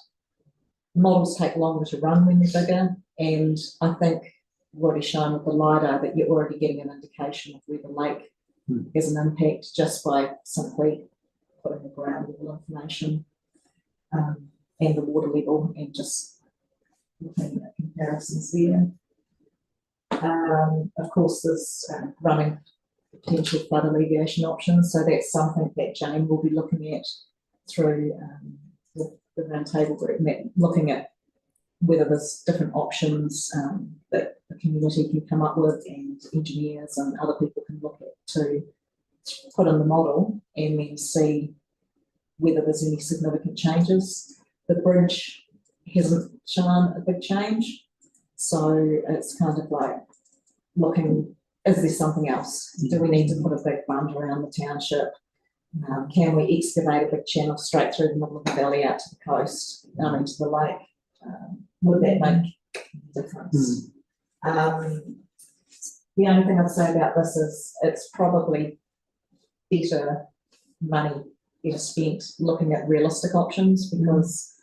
models take longer to run when they're bigger, and I think we've already shown with the LiDAR that you're already getting an indication of where the lake has an impact just by simply putting the ground level information and the water level and just looking at comparisons there. Of course, there's running potential flood alleviation options, so that's something that Jane will be looking at through the roundtable group, looking at whether there's different options that the community can come up with and engineers and other people can look at to put in the model and then see whether there's any significant changes. The bridge hasn't shown a big change, so it's kind of like looking, is there something else? Do we need to put a big bund around the township? Can we excavate a big channel straight through the middle of the valley out to the coast, into the lake? Would that make a difference? The only thing I'd say about this is it's probably better money better spent looking at realistic options, because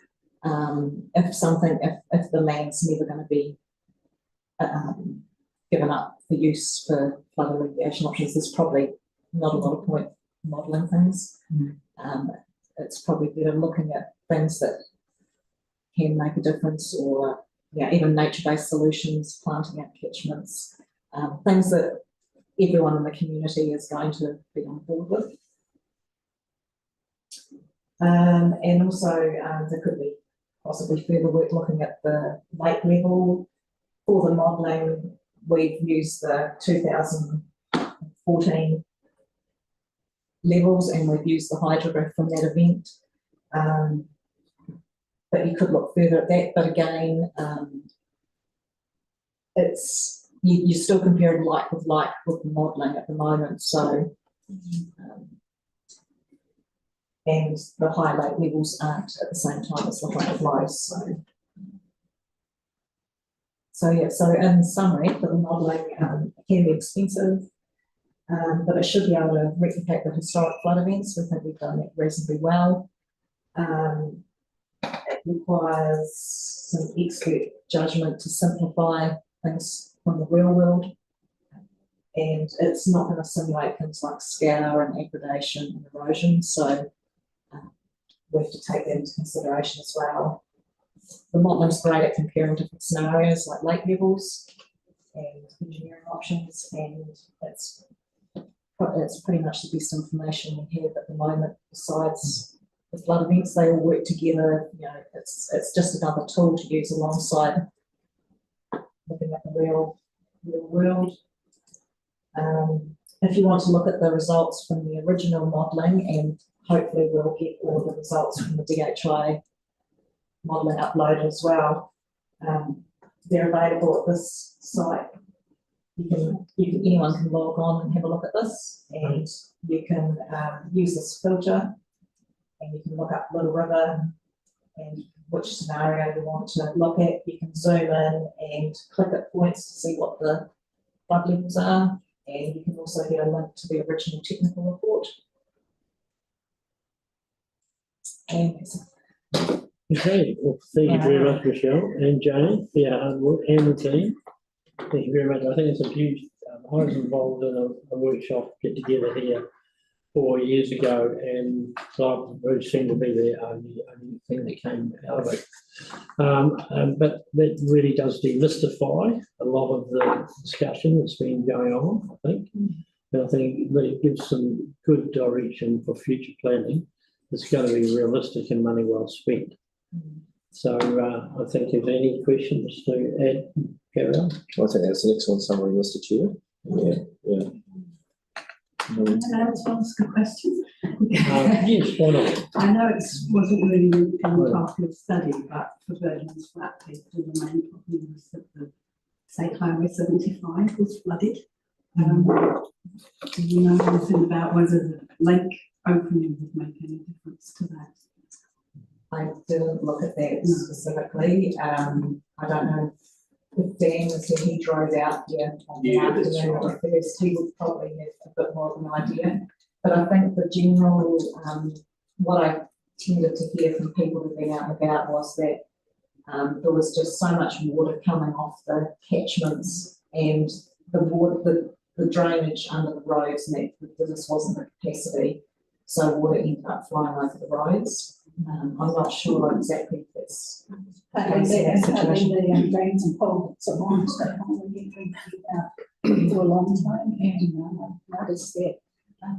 if the land's never going to be given up for use for flood alleviation options, there's probably not a lot of point modelling things. It's probably better looking at things that can make a difference, or even nature-based solutions, planting out catchments, things that everyone in the community is going to be on board with. And also there could be possibly further work looking at the lake level. For the modelling, we've used the 2014 levels, and we've used the hydrograph from that event. But you could look further at that, but again, it's you're still comparing like with the modelling at the moment. So and the high lake levels aren't at the same time as the high flows. So in summary, the modelling can be expensive, but it should be able to replicate the historic flood events. We think we've done that reasonably well. It requires some expert judgment to simplify things from the real world, and it's not going to simulate things like scour and aggradation and erosion, so we have to take that into consideration as well. The modeling's great at comparing different scenarios like lake levels and engineering options, and it's pretty much the best information we have at the moment. Besides the flood events, they all work together. It's just another tool to use alongside looking at the real world. If you want to look at the results from the original modelling, and hopefully we'll get all the results from the DHI modelling uploaded as well, they're available at this site. Anyone can log on and have a look at this, and you can use this filter, and you can look up Little River and which scenario you want to look at. You can zoom in and click at points to see what the flood levels are, and you can also get a link to the original technical report. And okay, well, thank you very much, Michelle and Jane, for your hard work, and the team. Thank you very much. I think it's a huge. I was involved in a workshop get together here 4 years ago, and the bridge seemed to be the only thing that came out of it. But that really does demystify a lot of the discussion that's been going on, I think. And I think that it gives some good direction for future planning. It's going to be realistic and money well spent. So I think if any questions to add, carry on. I think that's an excellent summary, Mr. Chair. Yeah. Can I ask a question? Yes, why not? I know it wasn't really in part of the study, but for Virgin's Flat Paper, the main problem was that the, say, Highway 75 was flooded. Do you know anything about whether the lake opening would make any difference to that? I didn't look at that specifically. I don't know if Dan was here, he drove out here on the afternoon of the first, he would probably have a bit more of an idea. But I think the general, what I tended to hear from people who've been out and about was that there was just so much water coming off the catchments, and the drainage under the roads, and that this wasn't the capacity, so water ended up flying over the roads. I'm not sure exactly if that's Partly the drains and culverts at once, so we've been about for a long time, and noticed that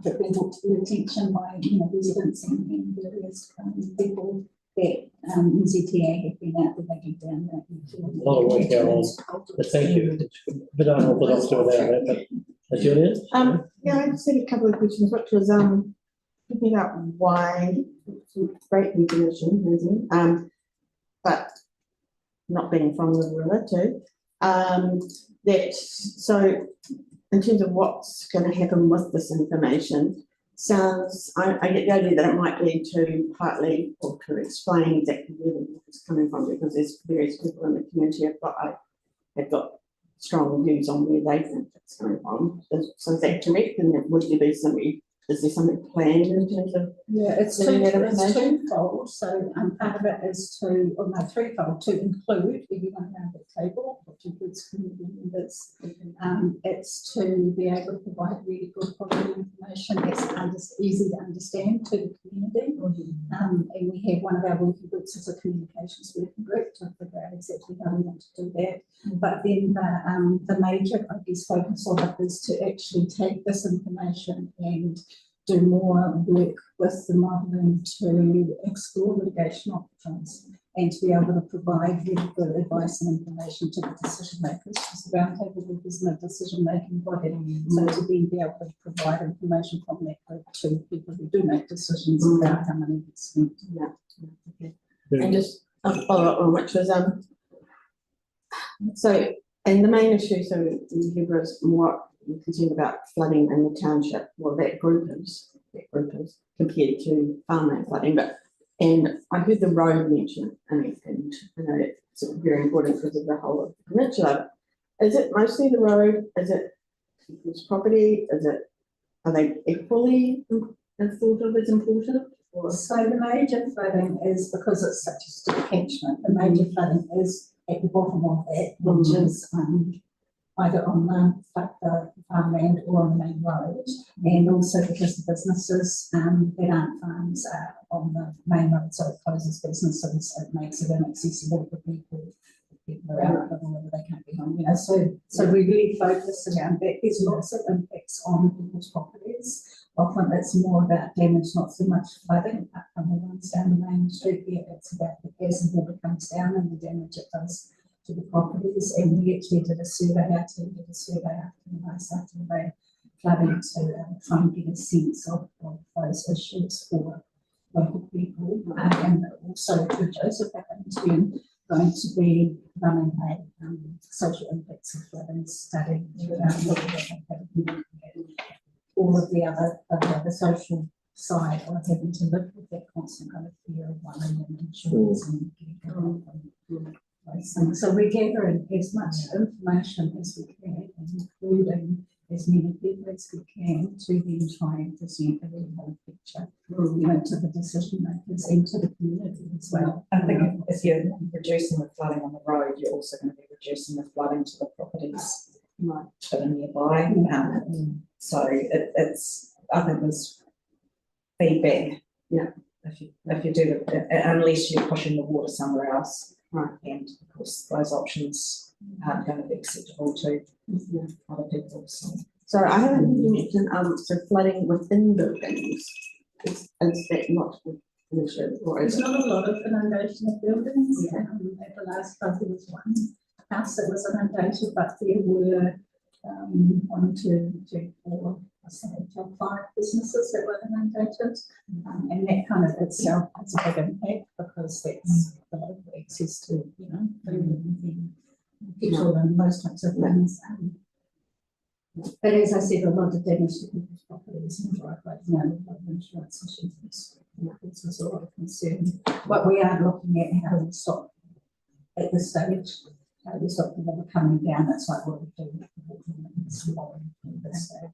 that been brought to the attention by residents and various people that NZTA have been out there taking down that. A lot of work going on. But thank you. It's a bit unorthodox to without that, but Julia? Yeah, I just had a couple of questions, which was thinking about why great definition, but not being from the river too. That so in terms of what's going to happen with this information, I get the idea that it might lead to partly or to explain exactly where it's coming from, because there's various people in the community have got strong views on where they think it's coming from. So is that correct? And would there be something? Is there something planned in terms of? Yeah, it's twofold. So part of it is threefold, to include everyone around the table, which includes community members. It's to be able to provide really good quality information that's easy to understand to the community. And we have one of our working groups as a communications working group to figure out exactly how we want to do that. But then the major, focus on it is to actually take this information and do more work with the modelling to explore litigation options and to be able to provide really good advice and information to the decision makers. Because the roundtable group isn't a decision making body, so to be able to provide information from that group to people who do make decisions about how money gets spent. Yeah. Okay. And just a follow up on which was so, and the main issue, so you was more concerned about flooding in the township. Well, that group is compared to farmland flooding, and I heard the road mentioned, and it's very important because of the whole of the peninsula. Is it mostly the road? Is it people's property? Are they equally thought of as important? So the major flooding is, because it's such a steep catchment, the major flooding is at the bottom of that, which is either on the farmland or on the main road, and also because the businesses that aren't farms are on the main road, so it closes businesses, it makes it inaccessible for people. People are out of whether they can't be home, so we really focus around that. There's lots of impacts on people's properties. Often it's more about damage, not so much flooding. When we runs down the main street here, it's about as the water comes down and the damage it does to the properties. And we actually did a survey, our team did a survey after the rain flooding to try and get a sense of those issues for local people. And also to Joseph in going to be running a social impacts of flooding study all of the other the social side of having to live with that constant kind of fear of worrying and insurance and getting help and those things. So we're gathering as much information as we can, including as many people as we can, to then try and present a really whole picture, to the decision makers and to the community as well. I think if you're reducing the flooding on the road, you're also going to be reducing the flooding to the properties that are nearby. So it's, I think there's feedback. Yeah, if you do it, unless you're pushing the water somewhere else, and of course those options aren't going to be acceptable to other people. So I haven't mentioned so flooding within buildings. Is that not an issue? There's not a lot of inundation of buildings. At the last flood there was one house that was inundated, but there were 1, 2, 3, 4, 5 businesses that were inundated, and that kind of itself has a big impact because that's the local access to food and petrol and those types of things. But as I said, a lot of damage to people's properties and driveways, a lot of insurance issues. This was a lot of concern. But we are looking at how we stop at this stage. How we stop the water coming down. That's like what we do with the water at this stage.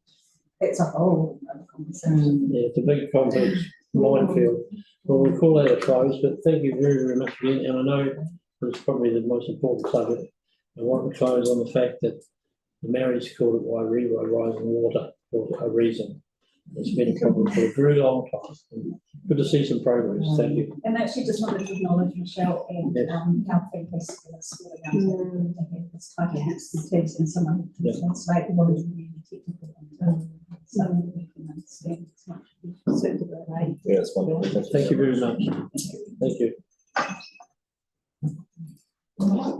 It's a whole other conversation. Yeah, it's a big complex minefield. Well, we'll call that a close, but thank you very, very much again. And I know it's probably the most important subject. I want to close on the fact that the marriage called it Wairua, rising water, for a reason. It's been a problem for a very long time. Good to see some progress. Thank you. And actually just wanted to acknowledge Michelle and Yes. how fantastic it is for the young to have this type of expertise and someone who Yeah. can translate what is really technical. So we can understand as much. Yeah, it's wonderful. Thank you very much. Thank you. Right.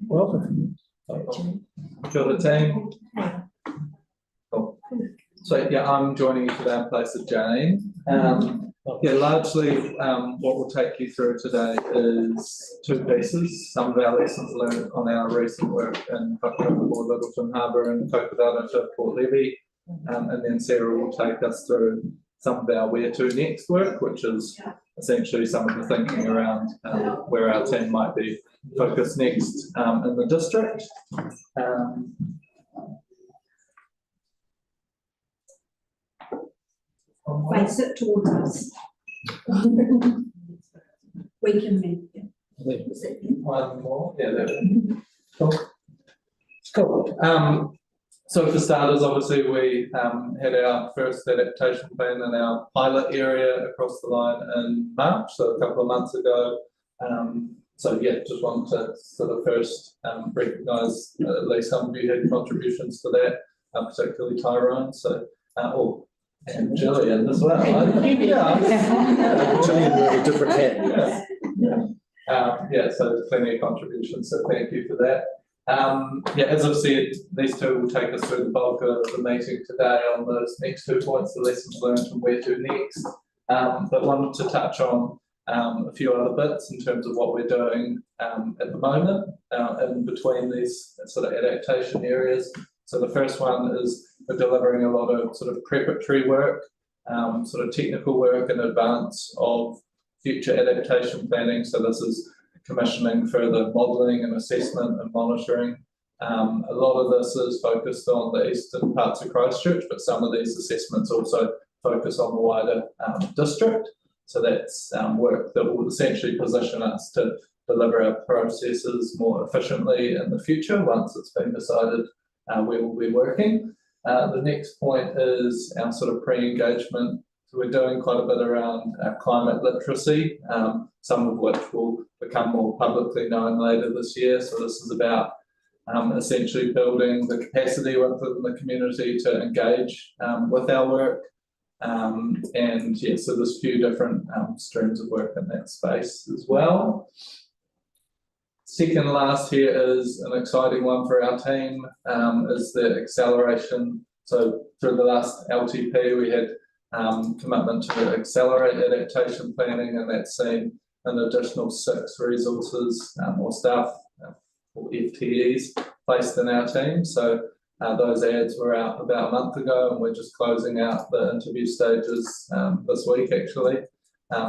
Welcome. Kia ora team. Cool. So yeah, I'm joining you today in place of Jane. Yeah, largely what we'll take you through today is two pieces. Some of our lessons learned on our recent work in Whakapapa, Littleton Harbour and Tokawhata to Port Levy. And then Sarah will take us through some of our where to next work, which is essentially some of the thinking around where our team might be focused next in the district. Face it towards us. We can make it. One more, yeah, there we go. Cool. So for starters, obviously we had our first adaptation plan in our pilot area across the line in March, so a couple of months ago. So yeah, just wanted to sort of first recognise at least some of you had contributions to that, particularly Tyrone. So and Gillian as well. Gillian with a different hat. Yeah, so there's plenty of contributions, so thank you for that. Yeah, as I've said, these two will take us through the bulk of the meeting today on those next 2 points, the lessons learned and where to next. But wanted to touch on a few other bits in terms of what we're doing at the moment in between these sort of adaptation areas. So the first one is we're delivering a lot of sort of preparatory work, sort of technical work in advance of future adaptation planning. So this is commissioning further modelling and assessment and monitoring. A lot of this is focused on the eastern parts of Christchurch, but some of these assessments also focus on the wider district. So that's work that will essentially position us to deliver our processes more efficiently in the future once it's been decided where we'll be working. The next point is our sort of pre-engagement. So we're doing quite a bit around climate literacy, some of which will become more publicly known later this year. So this is about essentially building the capacity within the community to engage with our work. And yeah, so there's a few different streams of work in that space as well. Second last here is an exciting one for our team, is the acceleration. So through the last LTP, we had commitment to accelerate adaptation planning, and that's seen an additional 6 resources or staff or FTEs placed in our team. So those ads were out about a month ago, and we're just closing out the interview stages this week actually.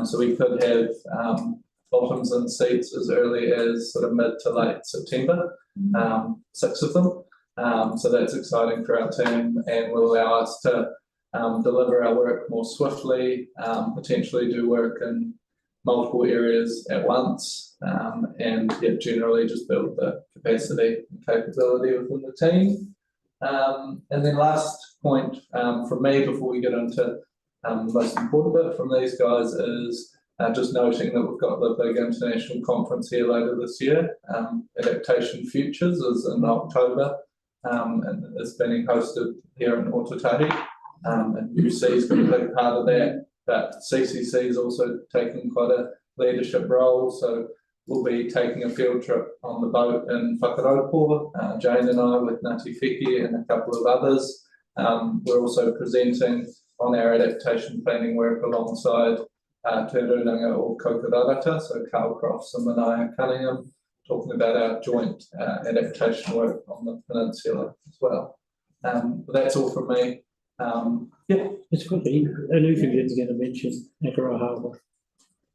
So we could have bottoms in seats as early as sort of mid to late September, 6 of them. So that's exciting for our team and will allow us to deliver our work more swiftly, potentially do work in multiple areas at once, and yeah, generally just build the capacity and capability within the team. And then last point from me before we get into the most important bit from these guys is just noting that we've got the big international conference here later this year. Adaptation Futures is in October, and it's being hosted here in Otatahi. And UC's got a big part of that. but CCC is also taking quite a leadership role. So we'll be taking a field trip on the boat in Whakaropo, Jane and I with Ngāti Whiki and a couple of others. We're also presenting on our adaptation planning work alongside Te Rūnanga o Kokorarata, so Carl Crofts and Manaia Cunningham, talking about our joint adaptation work on the peninsula as well. But that's all from me. Yeah, it's good. Anuku didn't get a mention, Akara Harbour.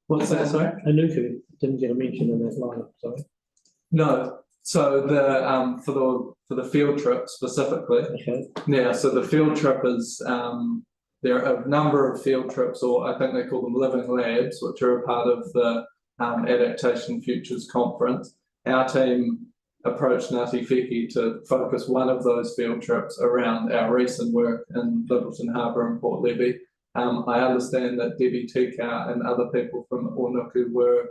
What's that, sorry? Anuku didn't get a mention in that lineup, sorry. No, so the for the field trip specifically. Okay. Yeah, so the field trip is there are a number of field trips, or I think they call them living labs, which are a part of the Adaptation Futures Conference. Our team approached Ngāti Whiki to focus one of those field trips around our recent work in Littleton Harbour and Port Levy. I understand that Debbie Tikau and other people from Onuku were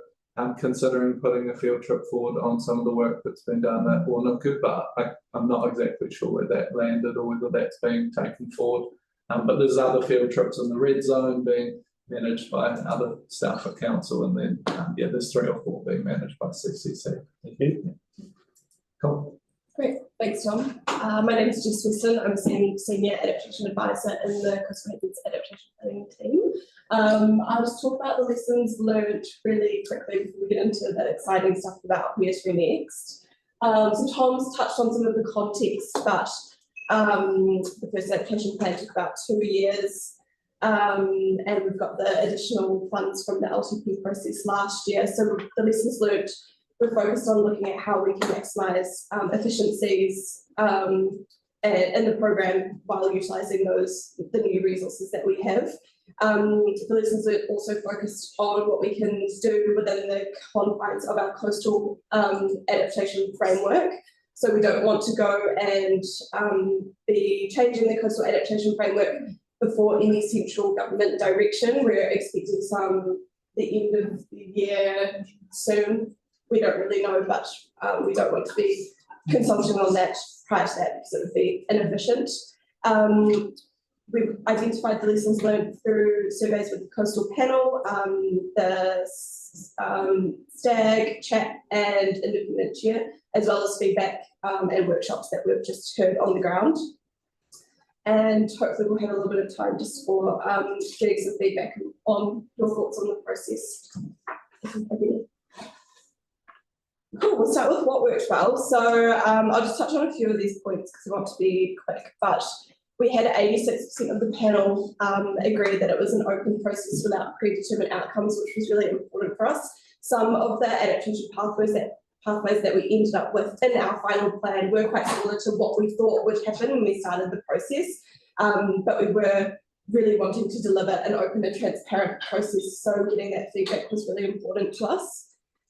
considering putting a field trip forward on some of the work that's been done at Onuku, but I'm not exactly sure where that landed or whether that's being taken forward. But there's other field trips in the red zone being managed by other staff at council, and then yeah, there's 3 or 4 being managed by CCC. Thank you. Cool. Great, thanks Tom. My name is Jess Weston. I'm a senior adaptation advisor in the Coastal Headlands Adaptation Planning team. I'll just talk about the lessons learned really quickly before we get into that exciting stuff about where to next. So Tom's touched on some of the context, but the first adaptation plan took about 2 years, and we've got the additional funds from the LTP process last year. So the lessons learned, we're focused on looking at how we can maximise efficiencies in the programme while utilising the new resources that we have. The lessons are also focused on what we can do within the confines of our coastal adaptation framework. So we don't want to go and be changing the coastal adaptation framework before any central government direction. We're expecting the end of the year soon. We don't really know, but we don't want to be consulting on that prior to that because it would be inefficient. We've identified the lessons learned through surveys with the coastal panel, the STAG, chat and independent chair, as well as feedback and workshops that we've just heard on the ground. And hopefully we'll have a little bit of time just for getting some feedback on your thoughts on the process. Cool, we'll start with what worked well. So I'll just touch on a few of these points because I want to be quick, but we had 86% of the panel agree that it was an open process without predetermined outcomes, which was really important for us. Some of the adaptation pathways that we ended up with in our final plan were quite similar to what we thought would happen when we started the process, but we were really wanting to deliver an open and transparent process, so getting that feedback was really important to us.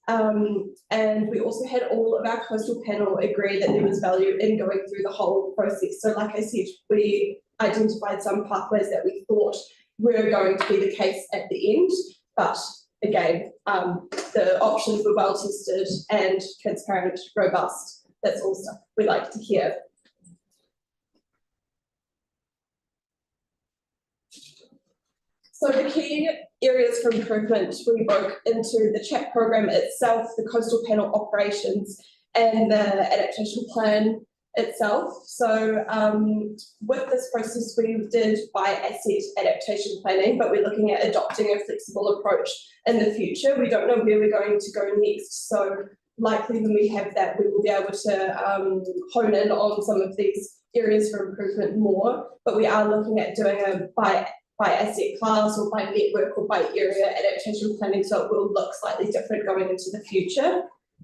And we also had all of our coastal panel agree that there was value in going through the whole process. So like I said, we identified some pathways that we thought were going to be the case at the end, but again, the options were well tested and transparent, robust. That's all stuff we like to hear. So the key areas for improvement we broke into the chat program itself, the coastal panel operations, and the adaptation plan itself. So with this process, we did by asset adaptation planning, but we're looking at adopting a flexible approach in the future. We don't know where we're going to go next, so likely when we have that, we will be able to hone in on some of these areas for improvement more, but we are looking at doing a by asset class or by network or by area adaptation planning, so it will look slightly different going into the future.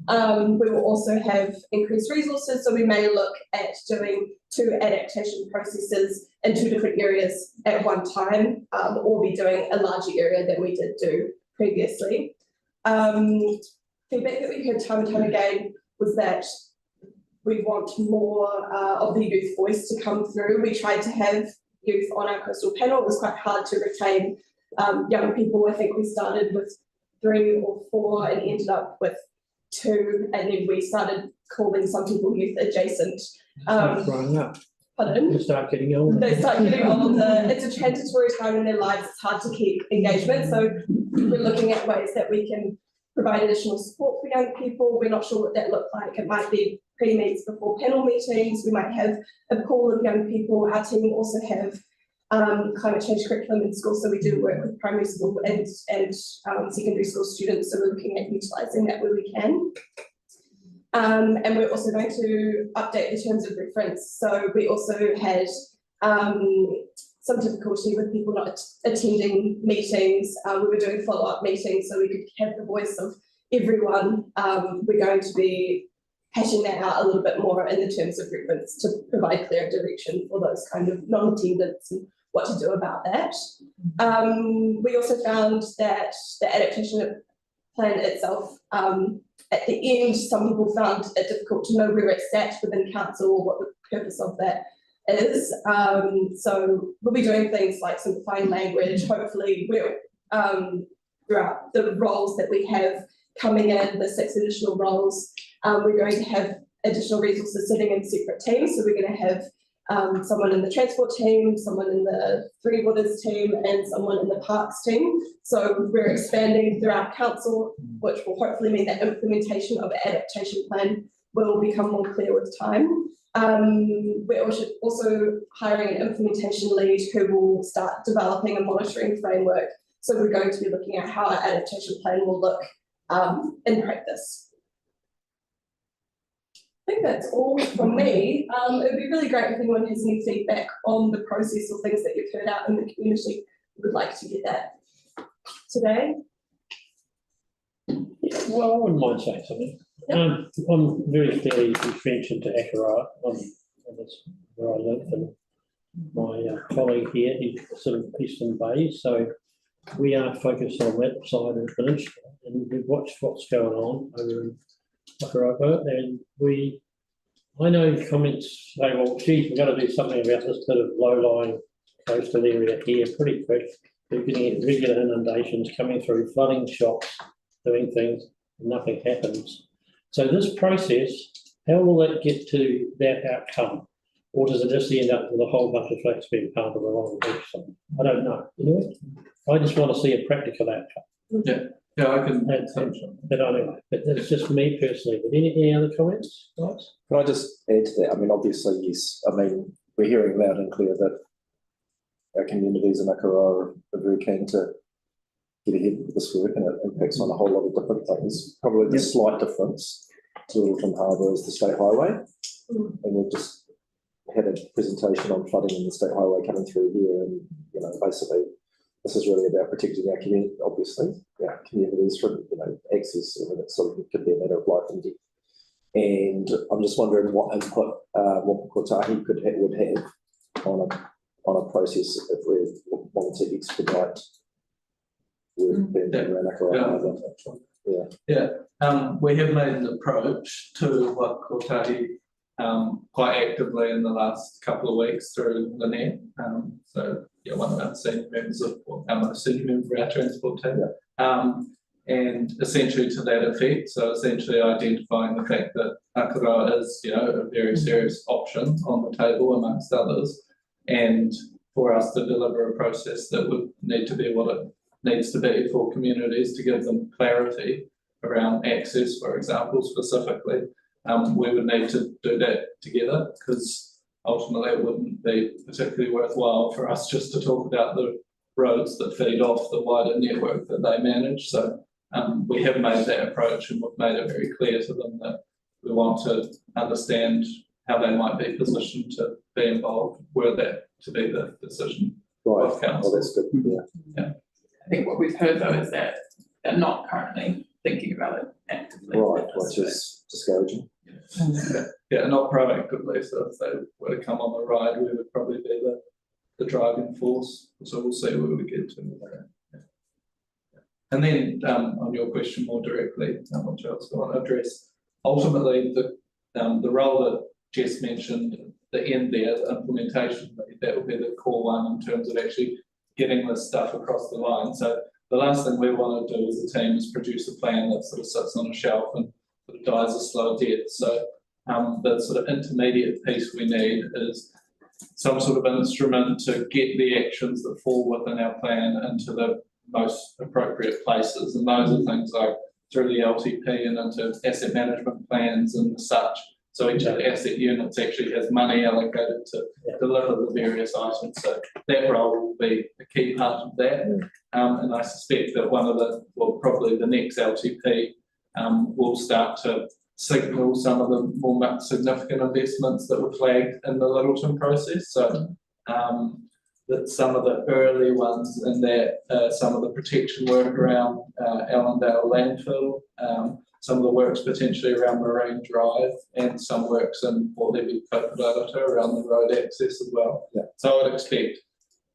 We will also have increased resources, so we may look at doing 2 adaptation processes in 2 different areas at one time, or be doing a larger area than we did do previously. Feedback that we heard time and time again was that we want more of the youth voice to come through. We tried to have youth on our coastal panel. It was quite hard to retain young people. I think we started with 3 or 4 and ended up with 2, and then we started calling some people youth adjacent. Growing up. pardon? They start getting older. They start getting older. It's a transitory time in their lives. It's hard to keep engagement. So we're looking at ways that we can provide additional support for young people. We're not sure what that looks like. It might be pre-meets before panel meetings. We might have a pool of young people. Our team also have climate change curriculum in school. So we do work with primary school and secondary school students. So we're looking at utilising that where we can. And we're also going to update the terms of reference. So we also had some difficulty with people not attending meetings. We were doing follow-up meetings so we could have the voice of everyone. We're going to be hashing that out a little bit more in the terms of reference to provide clear direction for those kind of non-attendants and what to do about that. We also found that the adaptation plan itself, at the end, some people found it difficult to know where it sat within council or what the purpose of that is. So we'll be doing things like simplifying language. Hopefully we'll, throughout the roles that we have coming in, the 6 additional roles, we're going to have additional resources sitting in separate teams. So we're going to have someone in the transport team, someone in the Three Waters team, and someone in the parks team. So we're expanding throughout council, which will hopefully mean that implementation of the adaptation plan will become more clear with time. We're also hiring an implementation lead who will start developing a monitoring framework. So we're going to be looking at how our adaptation plan will look in practice. I think that's all from me. It would be really great if anyone has any feedback on the process or things that you've heard out in the community. We would like to get that today. Well, I wouldn't mind saying something. Yep. I'm very fairly entrenched into Akarat. That's where I live, and my colleague here is sort of Eastern Bay, so we are focused on that side of the peninsula, and we've watched what's going on over in Wakaroa, and I know comments say, well, geez, we've got to do something about this bit of low-lying coastal area here pretty quick. We're getting regular inundations coming through, flooding shocks, doing things, and nothing happens. So this process, how will it get to that outcome? Or does it just end up with a whole bunch of flats being planted along the beach? I don't know. Anyway, I just want to see a practical outcome. Yeah, I can. But anyway, but that's just me personally. But any other comments, guys? Can I just add to that? I mean, obviously, yes. I mean, we're hearing loud and clear that our communities in Akaroa are very keen to get ahead with this work, and it impacts on a whole lot of different things. Probably the slight difference to Littleton Harbour is the state highway, and we've just had a presentation on flooding in the state highway coming through here, and basically this is really about protecting our community, obviously, our communities from access. I mean, it sort of could be a matter of life and death. And I'm just wondering what input Kotahi would have on a process if we wanted to expedite work being done around Akaroa. We have made an approach to Kotahi quite actively in the last couple of weeks through Lynette. One of our senior members of our most senior member of our transport team. And essentially to that effect, so essentially identifying the fact that Akaroa is, a very serious option on the table amongst others, and for us to deliver a process that would need to be what it needs to be for communities to give them clarity around access, for example, specifically. We would need to do that together, because ultimately it wouldn't be particularly worthwhile for us just to talk about the roads that feed off the wider network that they manage. So we have made that approach, and we've made it very clear to them that we want to understand how they might be positioned to be involved, were that to be the decision of council. That's good. I think what we've heard though is that they're not currently thinking about it actively. Right, which is discouraging. Not proactively. So if they were to come on the ride, we would probably be the driving force. So we'll see where we get to with that. And then on your question more directly, which I was going to address, ultimately the role that Jess mentioned at the end there, the implementation, that will be the core one in terms of actually getting this stuff across the line. So the last thing we want to do as a team is produce a plan that sort of sits on a shelf and sort of dies a slow death. So the sort of intermediate piece we need is some sort of instrument to get the actions that fall within our plan into the most appropriate places. And those are things like through the LTP and into asset management plans and such. So each of the asset units actually has money allocated to deliver the various items. So that role will be a key part of that. And I suspect that probably the next LTP will start to signal some of the more significant investments that were flagged in the Littleton process. So that some of the early ones in that, some of the protection work around Allendale landfill, some of the works potentially around Marine Drive, and some works in Port Levy Copadota around the road access as well. So I'd expect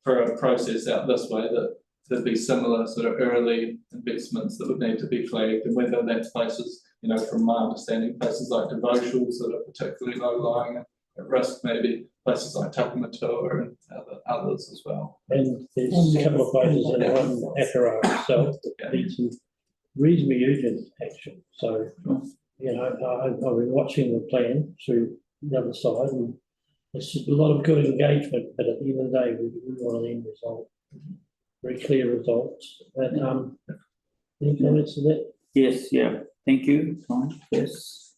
for a process out this way that there'd be similar sort of early investments that would need to be flagged, and whether that's places, from my understanding, places like devotionals that are particularly low lying at risk, maybe places like Takamatua and others as well. And there's a couple of places in Akaro itself that need some reasonably urgent action. So, I've been watching the plan through the other side, and there's just a lot of good engagement, but at the end of the day, we want an end result, very clear results. But, any comments to that? Yes, thank you, Tom, yes,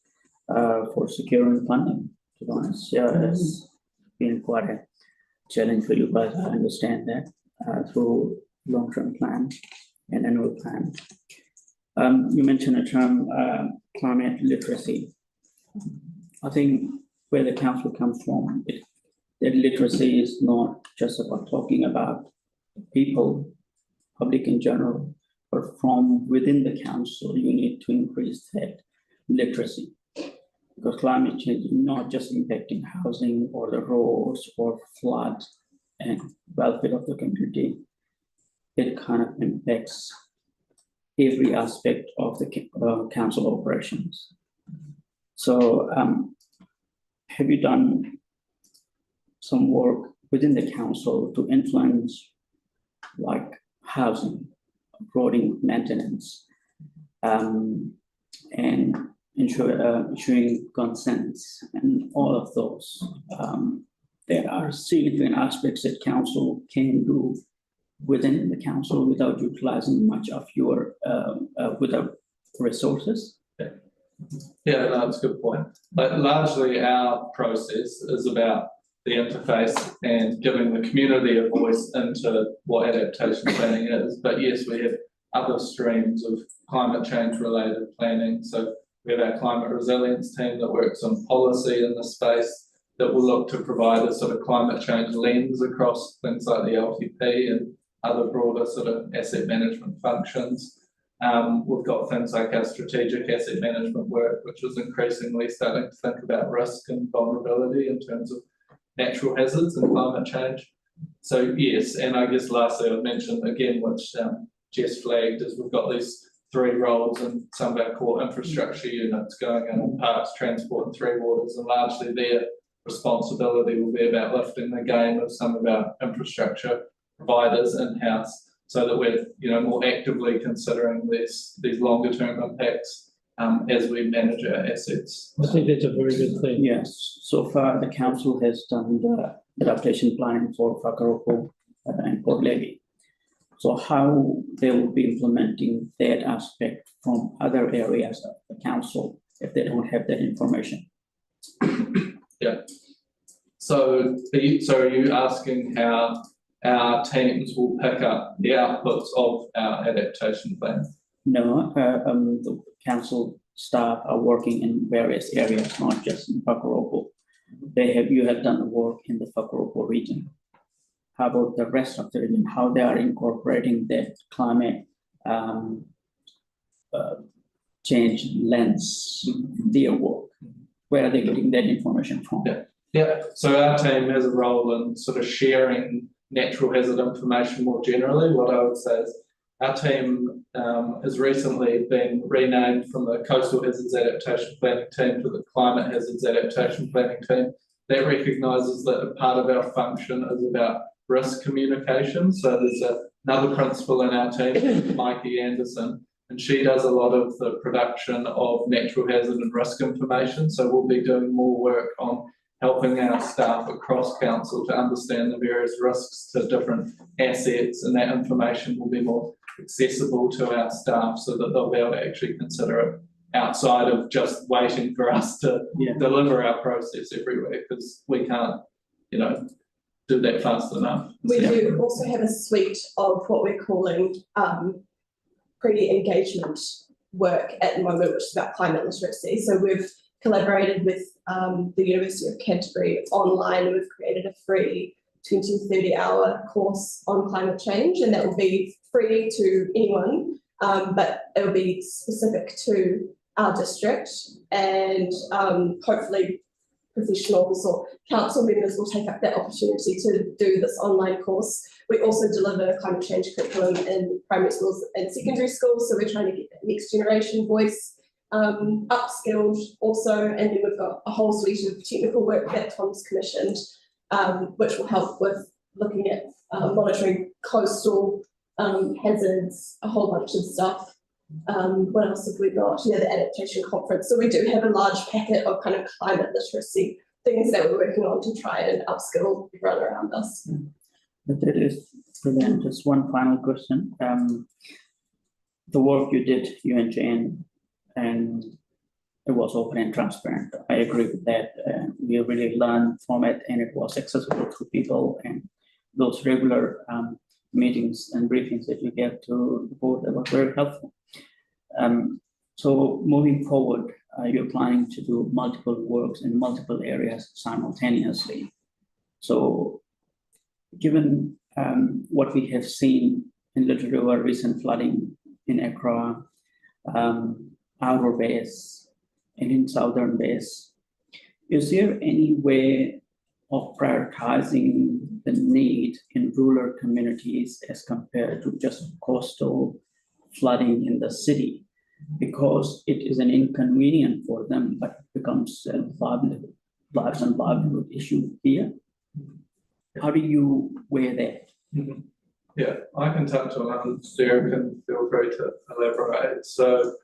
for securing funding. To be honest, it's been quite a challenge for you guys. I understand that through long-term plan and annual plan. You mentioned a term, climate literacy. I think where the council comes from, that literacy is not just about talking about people, public in general, but from within the council, you need to increase that literacy. Because climate change is not just impacting housing or the roads or flood and welfare of the community. It kind of impacts every aspect of the council operations. So have you done some work within the council to influence like housing, roading maintenance, and ensuring consents and all of those? There are significant aspects that council can do within the council without utilizing much of your without resources. Yeah, that's a good point. But largely our process is about the interface and giving the community a voice into what adaptation planning is. But yes, we have other streams of climate change related planning. So we have our climate resilience team that works on policy in the space that will look to provide a sort of climate change lens across things like the LTP and other broader sort of asset management functions. We've got things like our strategic asset management work, which is increasingly starting to think about risk and vulnerability in terms of natural hazards and climate change. So yes, and I guess lastly I've mentioned again, which Jess flagged, is we've got these 3 roles in some of our core infrastructure units going in parks, transport and 3 waters, and largely their responsibility will be about lifting the game of some of our infrastructure providers in-house, so that we're more actively considering these longer term impacts as we manage our assets. I think that's a very good thing. Yes, so far the council has done the adaptation planning for Whakaropo and Port Levy. So how they will be implementing that aspect from other areas of the council if they don't have that information? Yeah. So are you asking how our teams will pick up the outputs of our adaptation plan? No, the council staff are working in various areas, not just in Whakaropo. You have done the work in the Whakaropo region. How about the rest of the region? How they are incorporating that climate change lens in their work? Where are they getting that information from? Yeah. So our team has a role in sort of sharing natural hazard information more generally. What I would say is our team has recently been renamed from the Coastal Hazards Adaptation Planning Team to the Climate Hazards Adaptation Planning Team. That recognises that a part of our function is about risk communication. So there's another principal in our team, Mikey Anderson, and she does a lot of the production of natural hazard and risk information. So we'll be doing more work on helping our staff across council to understand the various risks to different assets, and that information will be more accessible to our staff so that they'll be able to actually consider it outside of just waiting for us to deliver our process everywhere, because we can't, you know, do that fast enough. We do also have a suite of what we're calling pre-engagement work at the moment, which is about climate literacy. So we've collaborated with the University of Canterbury online, and we've created a free 20 to 30 hour course on climate change, and that will be free to anyone, but it will be specific to our district, and hopefully professionals or council members will take up that opportunity to do this online course. We also deliver climate change curriculum in primary schools and secondary schools, so we're trying to get that next generation voice upskilled also, and then we've got a whole suite of technical work that Tom's commissioned, which will help with looking at monitoring coastal hazards, a whole bunch of stuff. What else have we got? Yeah, the adaptation conference. So we do have a large packet of kind of climate literacy things that we're working on to try and upskill everyone around us. But that is brilliant. Just one final question. The work you did, you and Jane, and it was open and transparent. I agree with that. We really learned from it, and it was accessible to people, and those regular meetings and briefings that you gave to the board, that were very helpful. So moving forward, you're planning to do multiple works in multiple areas simultaneously. So given what we have seen in Little River, recent flooding in Accra, Outer Base, and in Southern Base, is there any way of prioritizing the need in rural communities as compared to just coastal flooding in the city? Because it is an inconvenience for them, but it becomes a lives and livelihood issue here. How do you weigh that? Yeah, I can touch on it. Sarah can feel free to elaborate. So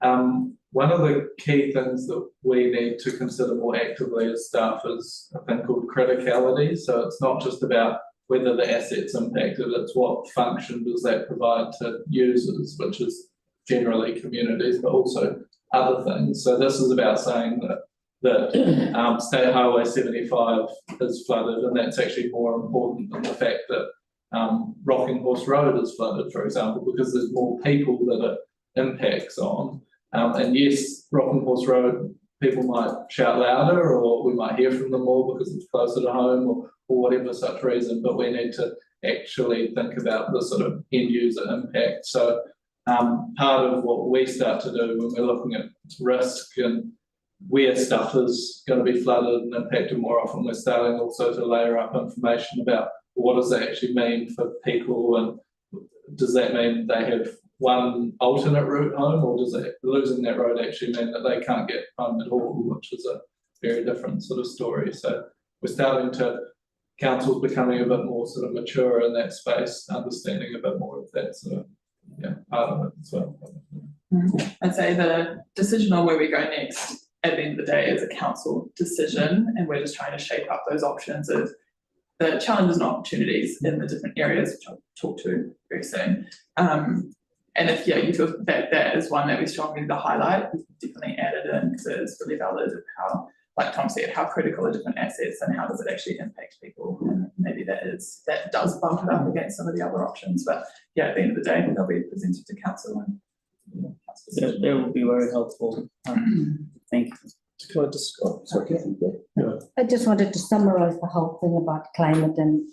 one of the key things that we need to consider more actively as staff is a thing called criticality. So it's not just about whether the asset's impacted, it's what function does that provide to users, which is generally communities, but also other things. So this is about saying that State Highway 75 is flooded, and that's actually more important than the fact that Rocking Horse Road is flooded, for example, because there's more people that it impacts on. And yes, Rocking Horse Road, people might shout louder, or we might hear from them more because it's closer to home, or whatever such reason, but we need to actually think about the sort of end user impact. So part of what we start to do when we're looking at risk and where stuff is going to be flooded and impacted more often, we're starting also to layer up information about what does that actually mean for people, and does that mean they have one alternate route home, or does that losing that road actually mean that they can't get home at all, which is a very different sort of story. So we're starting to, council's becoming a bit more sort of mature in that space, understanding a bit more of that sort of part of it as well. I'd say the decision on where we go next at the end of the day is a council decision, and we're just trying to shape up those options of the challenges and opportunities in the different areas, which I'll talk to very soon. And if you feel that that is one that we strongly need to highlight, we've definitely added in, because it is really valid of how, like Tom said, how critical are different assets and how does it actually impact people, and maybe that does bump it up against some of the other options. But yeah, at the end of the day, they'll be presented to council, and that will be very helpful. Thank you. Can I just, I just wanted to summarize the whole thing about climate and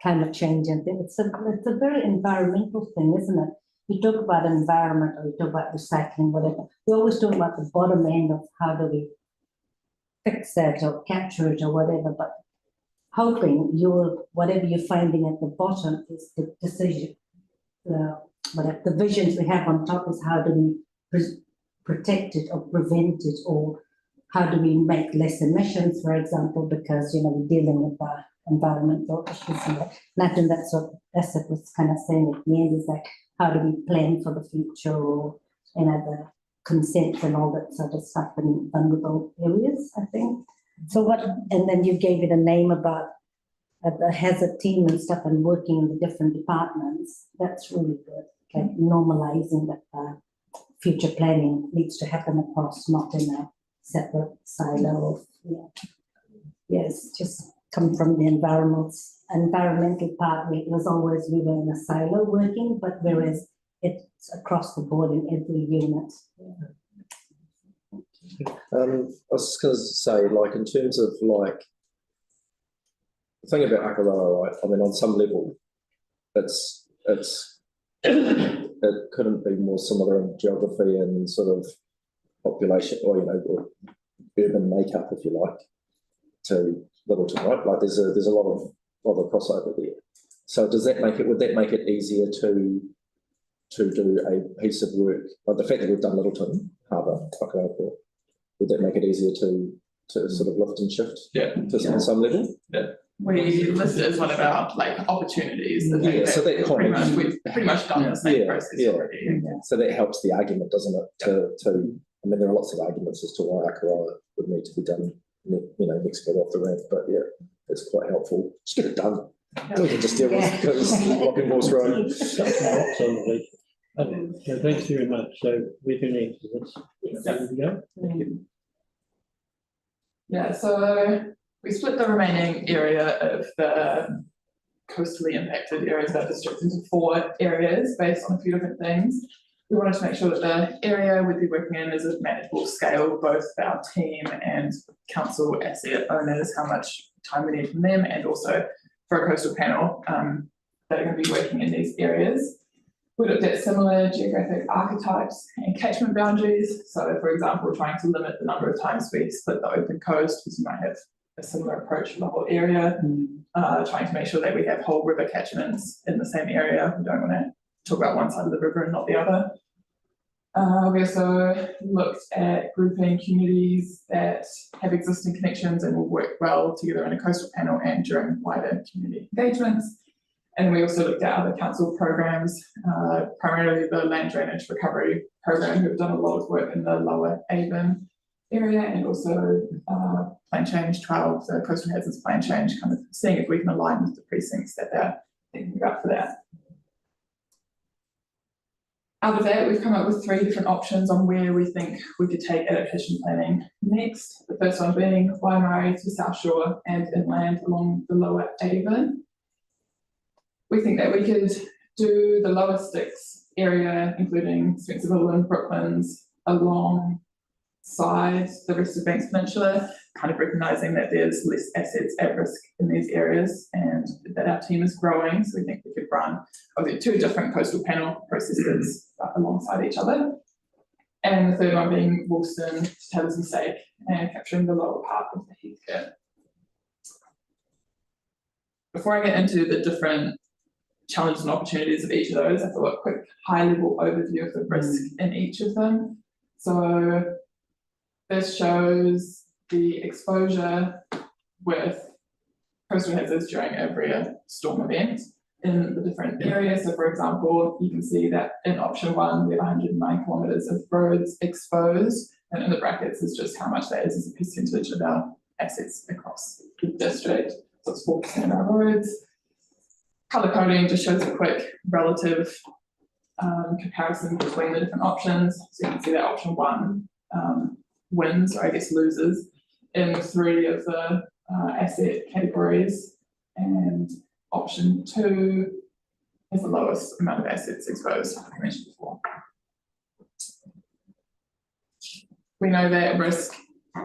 climate change, and it's a very environmental thing, isn't it? We talk about environment, or we talk about recycling, whatever. We always talk about the bottom end of how do we fix that or capture it or whatever, but hoping whatever you're finding at the bottom is the decision. Whatever the visions we have on top is how do we protect it or prevent it, or how do we make less emissions, for example, because we're dealing with the environmental issues and that. And I think that's what Asset was kind of saying at the end, is like, how do we plan for the future, or the consent and all that sort of stuff in vulnerable areas, I think. So what, and then you gave it a name about the hazard team and stuff and working in the different departments. That's really good. Okay, normalizing that future planning needs to happen across, not in a separate silo of, yes, just come from the environmental part. It was always we were in a silo working, but whereas it's across the board in every unit. I was just going to say, like, in terms of like, the thing about Akaroa, right? I mean, on some level, it couldn't be more similar in geography and sort of population, or or urban makeup, if you like, to Littleton, right? Like, there's a lot of crossover there. So does that make it? Would that make it easier to do a piece of work, like the fact that we've done Littleton Harbour, Whakaako, would that make it easier to sort of lift and shift? On some level. We list it as one of our like opportunities. So that we've pretty much done the same process already. So that helps the argument, doesn't it? I mean, there are lots of arguments as to why Akaroa would need to be done, next bit off the ramp, but it's quite helpful. Just get it done. We can just deal with Rocking Horse Road. So thanks very much. So we're doing next. Yeah, so we split the remaining area of the coastally impacted areas of our district into 4 areas based on a few different things. We wanted to make sure that the area we'd be working in is of manageable scale, both for our team and council asset owners, how much time we need from them, and also for a coastal panel that are going to be working in these areas. We looked at similar geographic archetypes and catchment boundaries. So, for example, trying to limit the number of times we split the open coast, because you might have a similar approach for the whole area. Trying to make sure that we have whole river catchments in the same area. We don't want to talk about one side of the river and not the other. We also looked at grouping communities that have existing connections and will work well together in a coastal panel and during wider community engagements. And we also looked at other council programs, primarily the land drainage recovery program, who have done a lot of work in the lower Avon area, and also plan change 12, the coastal hazards plan change, kind of seeing if we can align with the precincts that they're thinking about for that. Out of that, we've come up with 3 different options on where we think we could take adaptation planning next. The first one being Waimari to South Shore and inland along the lower Avon. We think that we could do the lower Styx area, including Spencerville and Brooklands, alongside the rest of Banks Peninsula, kind of recognising that there's less assets at risk in these areas and that our team is growing. So we think we could run 2 different coastal panel processes alongside each other. And the third one being Woolston to Taylor's Mistake and capturing the lower part of the Heathcote. Before I get into the different challenges and opportunities of each of those, I thought a quick high-level overview of the risk in each of them. So this shows the exposure with coastal hazards during every storm event in the different areas. So for example, you can see that in option 1, we have 109 kilometres of roads exposed, and in the brackets is just how much that is as a percentage of our assets across the district. So it's 4% of our roads. Colour coding just shows a quick relative comparison between the different options. So you can see that option 1 wins, or I guess loses, in 3 of the asset categories, and option 2 has the lowest amount of assets exposed, like I mentioned before. We know that risk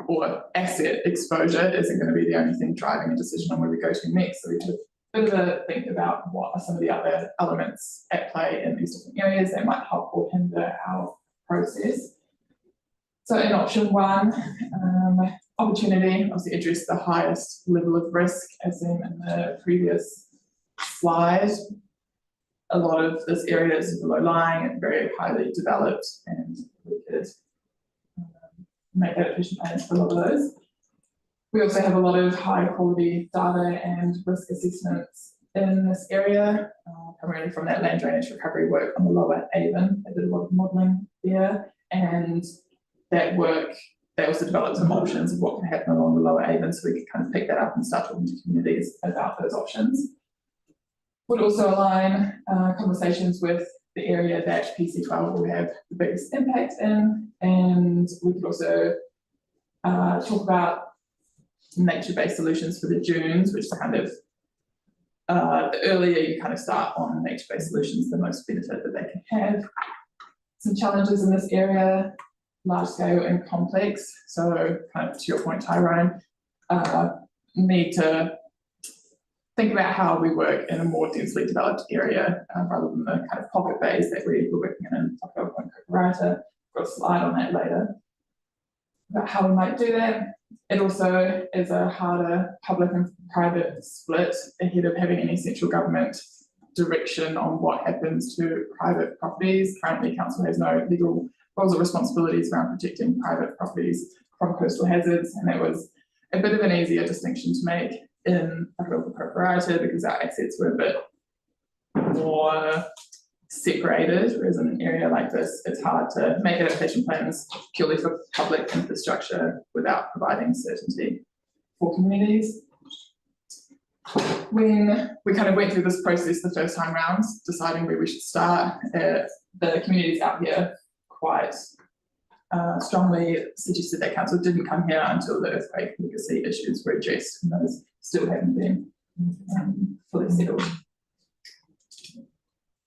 or asset exposure isn't going to be the only thing driving a decision on where we go to next. So we have a bit of a think about what are some of the other elements at play in these different areas that might help or hinder our process. So in option 1, opportunity, obviously address the highest level of risk as seen in the previous slide. A lot of this area is below lying and very highly developed, and we could make adaptation plans for a lot of those. We also have a lot of high quality data and risk assessments in this area, primarily from that land drainage recovery work on the lower Avon. I did a lot of modelling there, and that work they also developed some options of what can happen along the lower Avon, so we could kind of pick that up and start talking to communities about those options. Would also align conversations with the area that PC12 will have the biggest impact in, and we could also talk about nature-based solutions for the dunes, which is kind of the earlier you kind of start on nature-based solutions, the most benefit that they can have. Some challenges in this area, large scale and complex. So kind of to your point, Tyrone, need to think about how we work in a more densely developed area rather than the kind of pocket bays that we were working in Whakaoa and Kokorata. Got a slide on that later about how we might do that. It also is a harder public and private split ahead of having any central government direction on what happens to private properties. Currently, council has no legal roles or responsibilities around protecting private properties from coastal hazards, and that was a bit of an easier distinction to make in Whakaoa Kokorata because our assets were a bit more separated, whereas in an area like this, it's hard to make adaptation plans purely for public infrastructure without providing certainty for communities. When we kind of went through this process the first time round, deciding where we should start, the communities out here quite strongly suggested that council didn't come here until the earthquake legacy issues were addressed, and those still haven't been fully settled.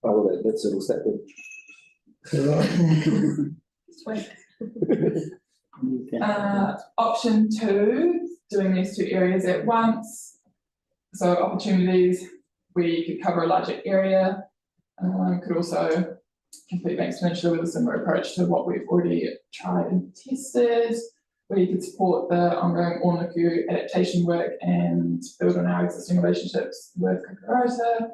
Oh, well, that settles that then. Option 2, doing these 2 areas at once. So opportunities, we could cover a larger area, could also complete Banks Peninsula with a similar approach to what we've already tried and tested, where you could support the ongoing Ornuku adaptation work and build on our existing relationships with Kokorata.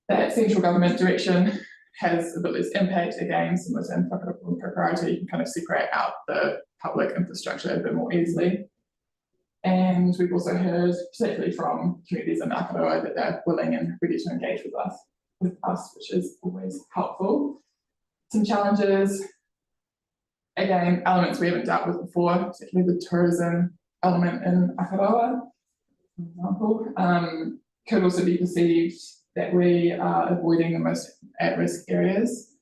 That central government direction has a bit less impact, again, similar to in Kokorata, you can kind of separate out the public infrastructure a bit more easily. And we've also heard, particularly from communities in Akaroa, that they're willing and ready to engage with us, which is always helpful. Some challenges, again, elements we haven't dealt with before, particularly the tourism element in Akaroa, for example, could also be perceived that we are avoiding the most at-risk areas.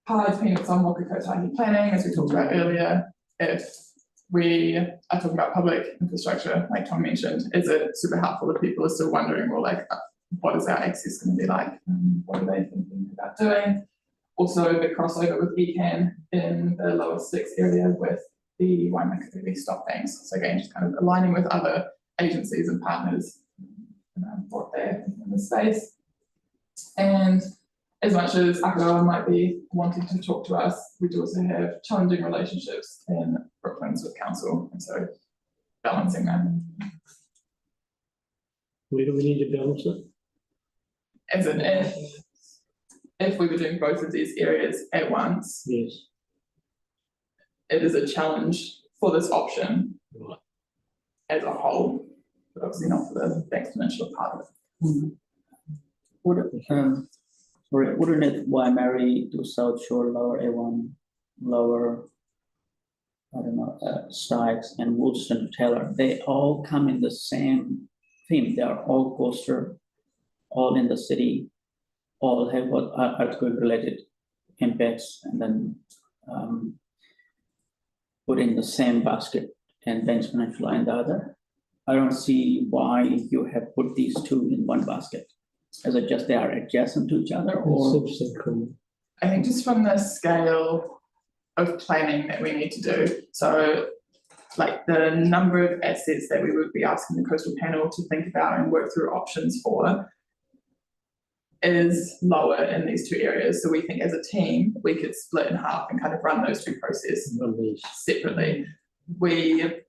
High dependence on waka kotahi planning, as we talked about earlier. If we are talking about public infrastructure, like Tom mentioned, is it super helpful if people are still wondering, well, like, what is our access going to be like? What are they thinking about doing? Also, the crossover with ECAN in the lower Sticks area with the Waimakariri stop banks. So again, just kind of aligning with other agencies and partners what they're in the space. And as much as Akaroa might be wanting to talk to us, we do also have challenging relationships in Brooklands with council, and so balancing that. Where do we need to balance it? As in if we were doing both of these areas at once, yes, it is a challenge for this option right, as a whole, but obviously not for the Banks Peninsula part of it. Wouldn't it Waimari to South Shore, Lower A1, Lower, I don't know, Sykes and Woolston to Taylor, they all come in the same theme. They are all coastal, all in the city, all have what earthquake related impacts, and then put in the same basket and Banks Peninsula in the other. I don't see why you have put these 2 in one basket. Is it just they are adjacent to each other, or? I think just from the scale of planning that we need to do. So like the number of assets that we would be asking the coastal panel to think about and work through options for is lower in these 2 areas. So we think as a team, we could split in half and kind of run those 2 processes separately. We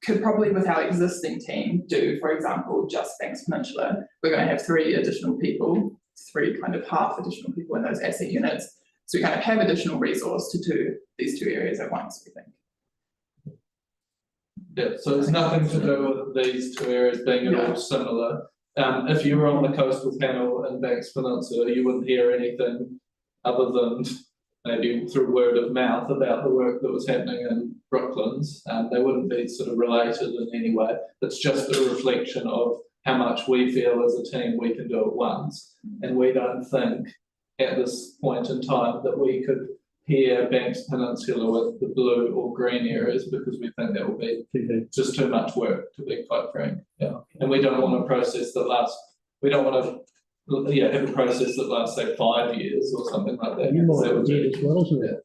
could probably, with our existing team, do, for example, just Banks Peninsula. We're going to have 3 additional people, 3 kind of half additional people in those asset units. So we kind of have additional resource to do these 2 areas at once, we think. Yeah, so it's nothing to do with these 2 areas being at all similar. If you were on the coastal panel in Banks Peninsula, you wouldn't hear anything other than maybe through word of mouth about the work that was happening in Brooklands. They wouldn't be sort of related in any way. It's just a reflection of how much we feel as a team we can do at once. And we don't think at this point in time that we could pair Banks Peninsula with the blue or green areas, because we think that will be just too much work, to be quite frank. Yeah. And we don't want a process that lasts, we don't want to have a process that lasts, say, 5 years or something like that. You might That would do be- it as well, isn't it?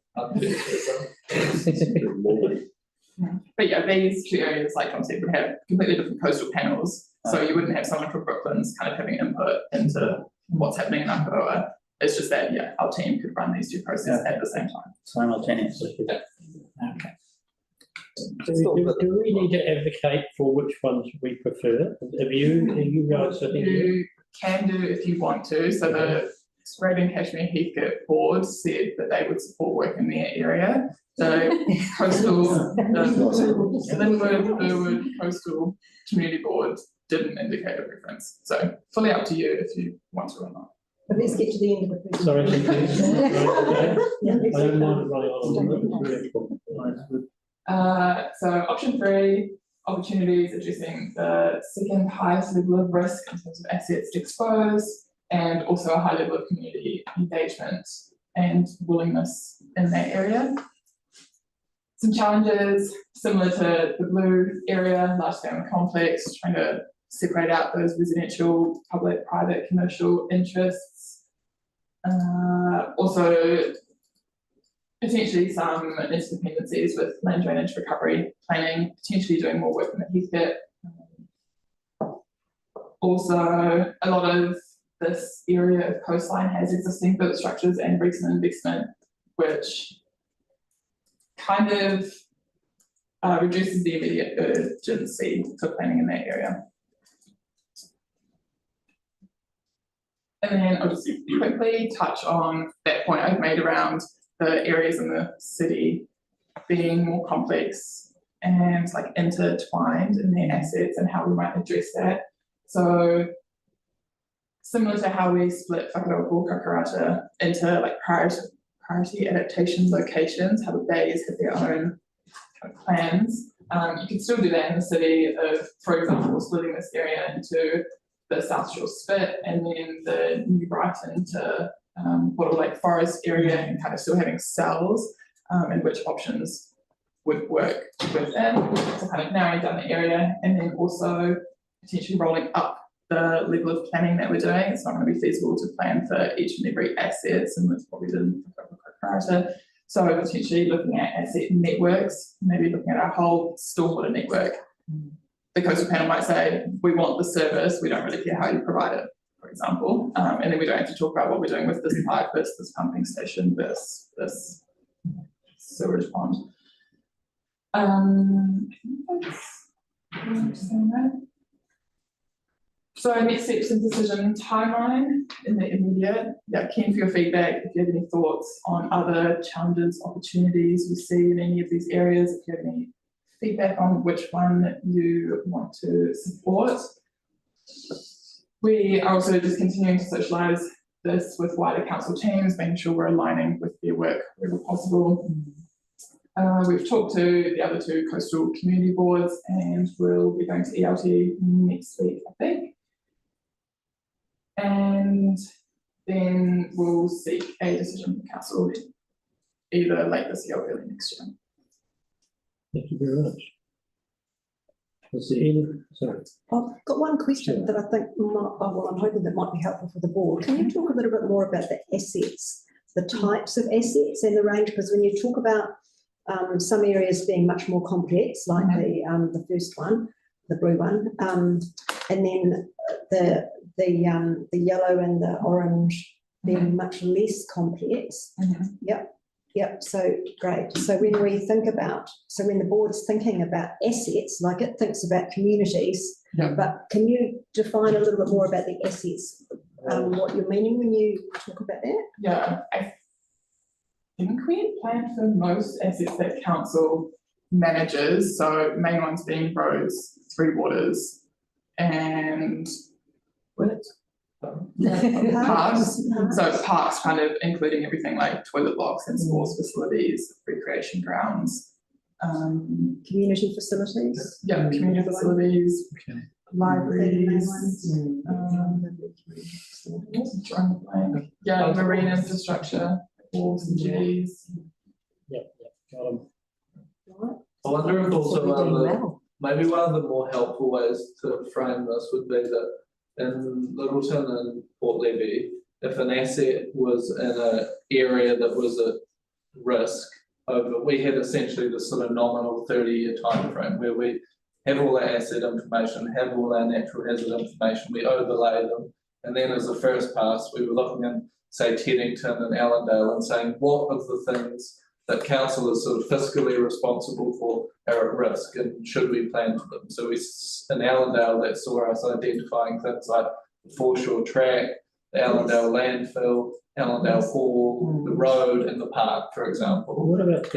But yeah, these two areas, like Tom said, would have completely different coastal panels. So you wouldn't have someone from Brooklands kind of having input into what's happening in Aotearoa. It's just that, yeah, our team could run these two processes at the same time. Simultaneously. Okay. Do we need to advocate for which ones we prefer? Are you guys sitting here? You can do if you want to. So the Australian Cashmere Heathcote board said that they would support work in their area. The coastal, Linwood, Burwood Coastal Community Board didn't indicate a preference. So fully up to you if you want to or not. But let's get to the end of the presentation. Sorry, I don't mind running on. So option 3, opportunities addressing the second highest level of risk in terms of assets exposed, and also a high level of community engagement and willingness in that area. Some challenges similar to the blue area, large scale complex, trying to separate out those residential, public, private, commercial interests. Also, potentially some interdependencies with land drainage recovery planning, potentially doing more work in the Heathcote. Also, a lot of this area of coastline has existing built structures and recent investment, which kind of reduces the immediate urgency for planning in that area. And then I'll just quickly touch on that point I've made around the areas in the city being more complex and like intertwined in their assets and how we might address that. So similar to how we split Whakaroa Kakarata into like priority adaptation locations, how the bays have their own kind of plans. You can still do that in the city of, for example, splitting this area into the South Shore Spit and then the New Brighton to Bottle Lake Forest area, and kind of still having cells and which options would work within. So kind of narrowing down the area, and then also potentially rolling up the level of planning that we're doing. It's not going to be feasible to plan for each and every asset, similar to what we did in Kakarata. So potentially looking at asset networks, maybe looking at our whole stormwater network. The coastal panel might say, we want the service, we don't really care how you provide it, for example. And then we don't have to talk about what we're doing with this pipe, this pumping station, this sewerage pond. So next steps and decision timeline in the immediate. Yeah, keen for your feedback if you have any thoughts on other challenges, opportunities you see in any of these areas, if you have any feedback on which one you want to support. We are also just continuing to socialise this with wider council teams, making sure we're aligning with their work wherever possible. We've talked to the other 2 coastal community boards, and we'll be going to ELT next week, I think. And then we'll seek a decision from council either late this year or early next year. Thank you very much. Sorry. I've got one question that I think I'm hoping that might be helpful for the board. Can you talk a little bit more about the assets, the types of assets and the range? Because when you talk about some areas being much more complex, like the first one, the blue one, and then the yellow and the orange being much less complex. Yep. So great. So when the board's thinking about assets, like it thinks about communities, but can you define a little bit more about the assets, what you're meaning when you talk about that? Yeah, I think we had planned for most assets that council manages, so main ones being roads, 3 waters, and Parks, so parks kind of including everything like toilet blocks and sports facilities, recreation grounds. Community facilities. Yeah, community facilities, libraries. Yeah, marine infrastructure, wharves and jetties. Yeah, got 'em. I wonder if also maybe one of the more helpful ways to frame this would be that in Littleton and Port Levy, if an asset was in an area that was at risk over, we had essentially this sort of nominal 30-year time frame where we have all our asset information, have all our natural hazard information, we overlay them, and then as a first pass, we were looking in, say, Teddington and Allendale and saying, what of the things that council is sort of fiscally responsible for are at risk and should we plan for them? So in Allendale, that saw us identifying things like the foreshore track, the Allendale landfill, Allendale Hall, the road and the park, for example. What about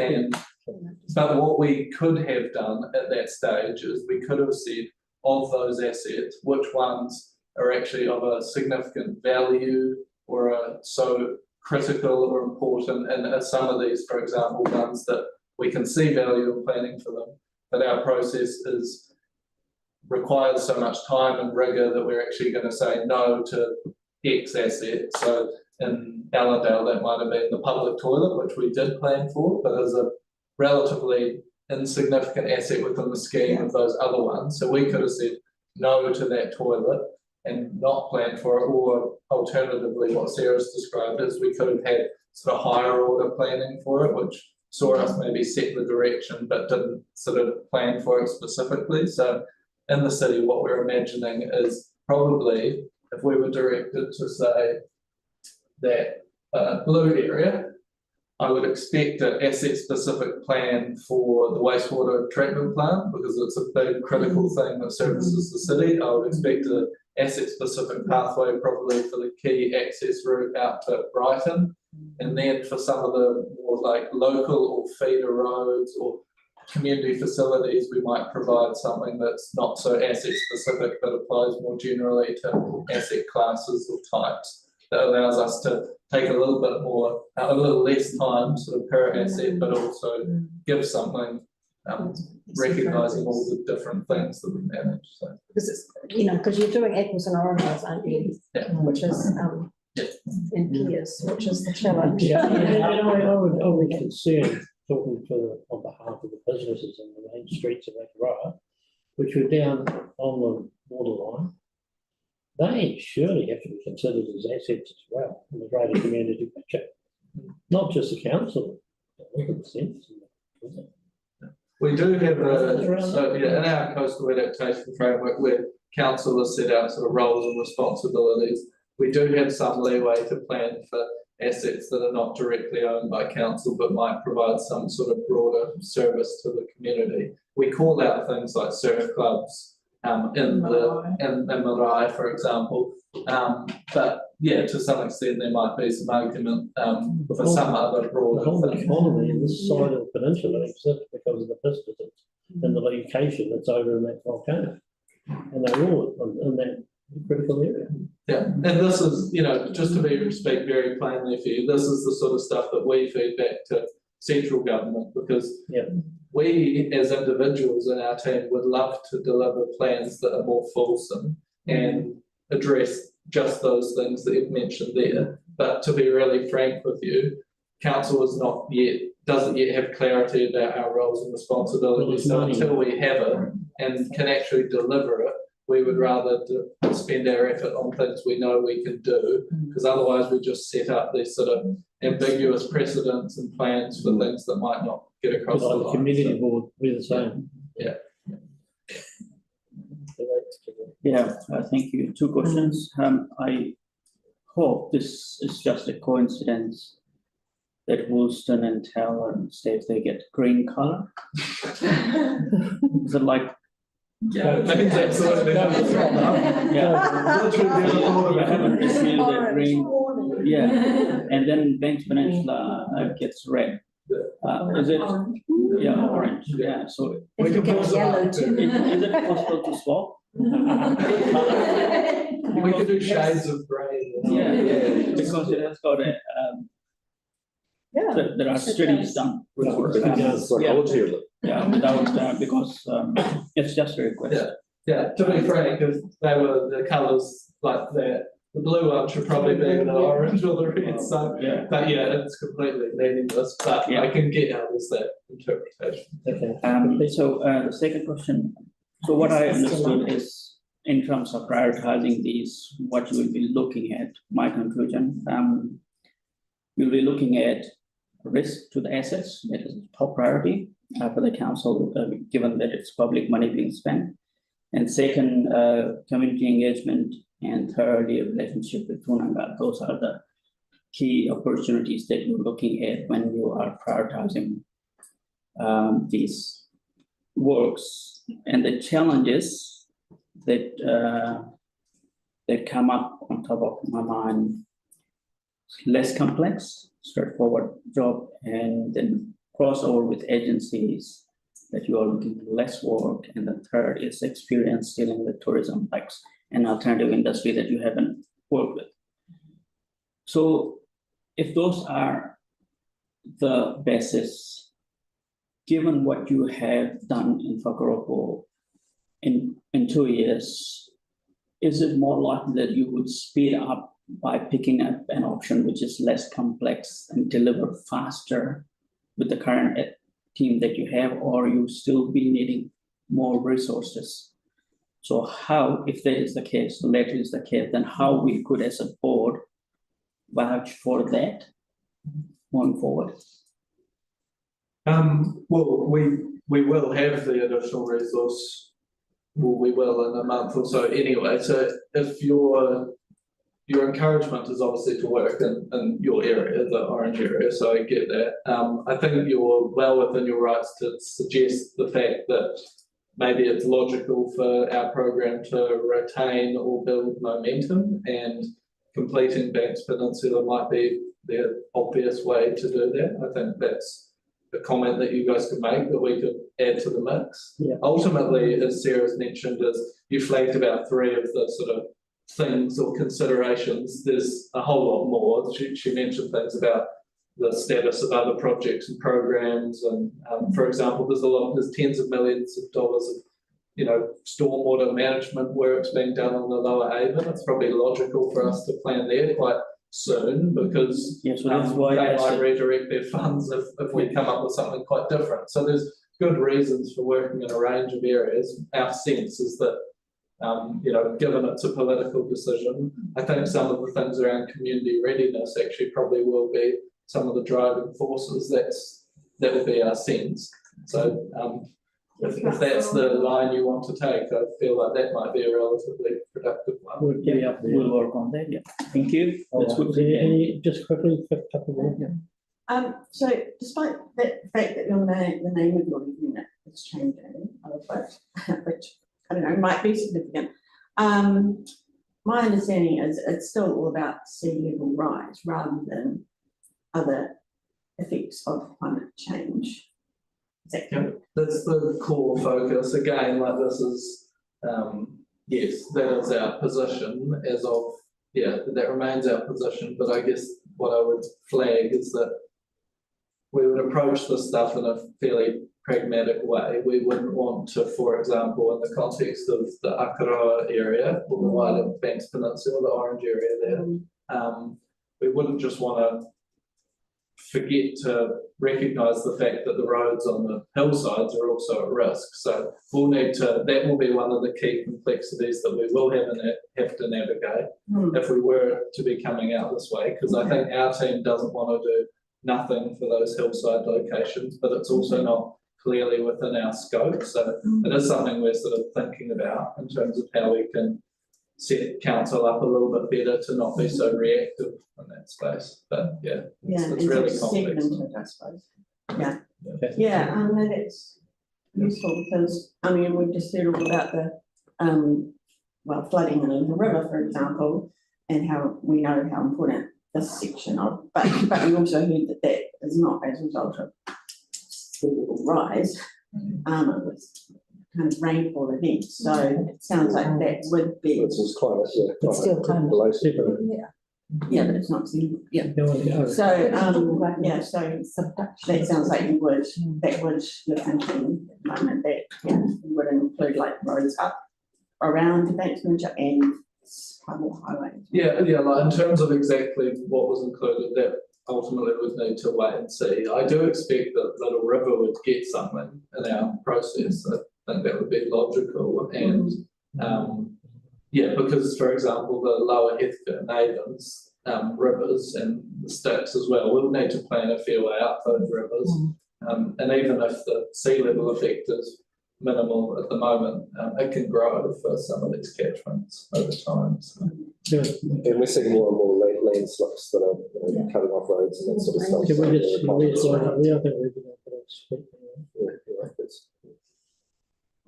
But what we could have done at that stage is we could have said of those assets, which ones are actually of a significant value or are so critical or important, and some of these, for example, ones that we can see value in planning for them, but our process requires so much time and rigor that we're actually going to say no to X asset. So in Allendale, that might have been the public toilet, which we did plan for, but as a relatively insignificant asset within the scheme of those other ones. So we could have said no to that toilet and not planned for it, or alternatively, what Sarah's described is we could have had sort of higher order planning for it, which saw us maybe set the direction, but didn't sort of plan for it specifically. So in the city, what we're imagining is probably if we were directed to say that blue area, I would expect an asset-specific plan for the wastewater treatment plant because it's a big critical thing that services the city. I would expect an asset-specific pathway probably for the key access route out to Brighton. And then for some of the more like local or feeder roads or community facilities, we might provide something that's not so asset-specific but applies more generally to asset classes or types. That allows us to take a little bit more, a little less time sort of per asset, but also give something, recognising all the different things that we manage. So. Because it's, because you're doing apples and oranges, aren't you? Yeah. Which is, in peers, which is the challenge. I would be concerned talking on behalf of the businesses in the main streets of Akaroa, which were down on the borderline. They surely have to be considered as assets as well in the greater community picture, not just the council. We do have in our coastal adaptation framework where council has set out sort of roles and responsibilities. We do have some leeway to plan for assets that are not directly owned by council but might provide some sort of broader service to the community. We call out things like surf clubs in Marae, for example. But yeah, to some extent there might be some argument for some other broader. The whole economy in this side of the peninsula exists because of the visitors and the location that's over in that volcano. And they're all in that critical area. Yeah, and this is, just to speak very plainly for you, this is the sort of stuff that we feed back to central government because we as individuals in our team would love to deliver plans that are more fulsome and address just those things that you've mentioned there. But to be really frank with you, council doesn't yet have clarity about our roles and responsibilities. So until we have it and can actually deliver it, we would rather spend our effort on things we know we can do, because otherwise we just set up these sort of ambiguous precedents and plans for things that might not get across the line. The community board, we're the same. Yeah. Yeah, thank you. Two questions. I hope this is just a coincidence that Woolston and Taylor say they get green colour. Is it like? Yeah, that's absolutely. Green. Yeah, and then Banks Peninsula gets red. Is it? Yeah, orange, yeah, so. If you get yellow too. Is it possible to swap? We could do shades of grey. Yeah, because it has got a, there are studies done. For, psychology of it. Yeah, without, because it's just a request. Yeah, to be frank, if they were the colours like that, the blue one should probably be the orange or the red, so, but yeah, it's completely meaningless, but I can get how there's that interpretation. Okay. So the second question, so what I understood is in terms of prioritizing these, what you will be looking at, my conclusion, you'll be looking at risk to the assets, that is top priority for the council, given that it's public money being spent. And second, community engagement, and thirdly, a relationship with Tunanga. Those are the key opportunities that you're looking at when you are prioritizing these works. And the challenges that that come up on top of my mind, less complex, straightforward job, and then crossover with agencies that you are looking for less work. And the third is experience dealing with tourism, like an alternative industry that you haven't worked with. So if those are the basis, given what you have done in Whakaropo in 2 years, is it more likely that you would speed up by picking up an option which is less complex and deliver faster with the current team that you have, or you still be needing more resources? So how, if that is the case, the latter is the case, then how we could as a board vouch for that going forward? Well, we will have the additional resource. Well, we will in a month or so anyway. So if your encouragement is obviously to work in your area, the orange area, so I get that. I think you're well within your rights to suggest the fact that maybe it's logical for our program to retain or build momentum, and completing Banks Peninsula might be the obvious way to do that. I think that's a comment that you guys could make that we could add to the mix. Yeah. Ultimately, as Sarah's mentioned, is you flagged about 3 of the sort of things or considerations. There's a whole lot more. She mentioned things about the status of other projects and programs, and for example, there's tens of millions of dollars of stormwater management works being done on the Lower Avon. It's probably logical for us to plan there quite soon, because so that's why they might redirect their funds if we come up with something quite different. So there's good reasons for working in a range of areas. Our sense is that given it's a political decision, I think some of the things around community readiness actually probably will be some of the driving forces. That would be our sense. So if that's the line you want to take, I feel like that might be a relatively productive one. We'll work on that. Yeah, thank you. That's good. Just quickly, a couple more. Yeah. So despite the fact that the name of your unit is changing, which I don't know, might be significant. My understanding is it's still all about sea level rise rather than other effects of climate change. Yeah, that's the core focus. Again, like this is, yes, that is our position as of, that remains our position. But I guess what I would flag is that we would approach this stuff in a fairly pragmatic way. We wouldn't want to, for example, in the context of the Akaroa area or the wider Banks Peninsula, the orange area there, we wouldn't just want to forget to recognise the fact that the roads on the hillsides are also at risk. So we'll need to, that will be one of the key complexities that we will have to navigate if we were to be coming out this way, because I think our team doesn't want to do nothing for those hillside locations, but it's also not clearly within our scope. So it is something we're sort of thinking about in terms of how we can set council up a little bit better to not be so reactive in that space. But it's really complex. I suppose. And it's useful because we've just heard all about the flooding in the river, for example, and how we know how important this section of, but we also heard that that is not as a result of sea level rise. It was kind of rainfall events, so it sounds like that would be. It's just climate, yeah. It's still climate. Yeah, but it's not sea level, yeah. So, yeah, so that sounds like you would, that would look into the moment that, yeah, would include like roads up around the Banks Peninsula and highways. Yeah, like in terms of exactly what was included, that ultimately would need to wait and see. I do expect that Little River would get something in our process. I think that would be logical, and yeah, because for example, the Lower Heathcote and Avons rivers and the Styx as well, we'll need to plan a fair way up those rivers. And even if the sea level effect is minimal at the moment, it can grow for some of these catchments over time. So. And we're seeing more and more landslips that are cutting off roads and that sort of stuff. Can we just, I think we're going to speak.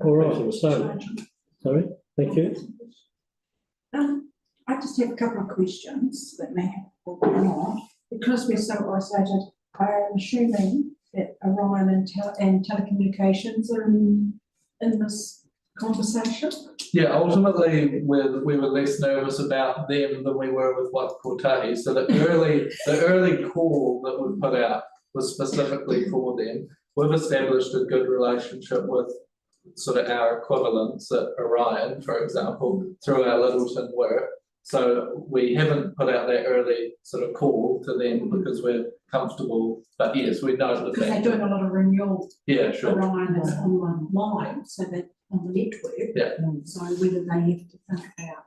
All right, so, sorry, thank you. I just have a couple of questions that may have or may not. Because we're so isolated, I am assuming that Orion and telecommunications are in this conversation. Yeah, ultimately we were less nervous about them than we were with Waikakotahi. So the early call that we put out was specifically for them. We've established a good relationship with sort of our equivalents at Orion, for example, through our Littleton work. So we haven't put out that early sort of call to them because we're comfortable, but yes, we know the because they're doing a lot of renewal. Yeah, sure. Orion is online, so that on the network. Yeah. So whether they have to think about.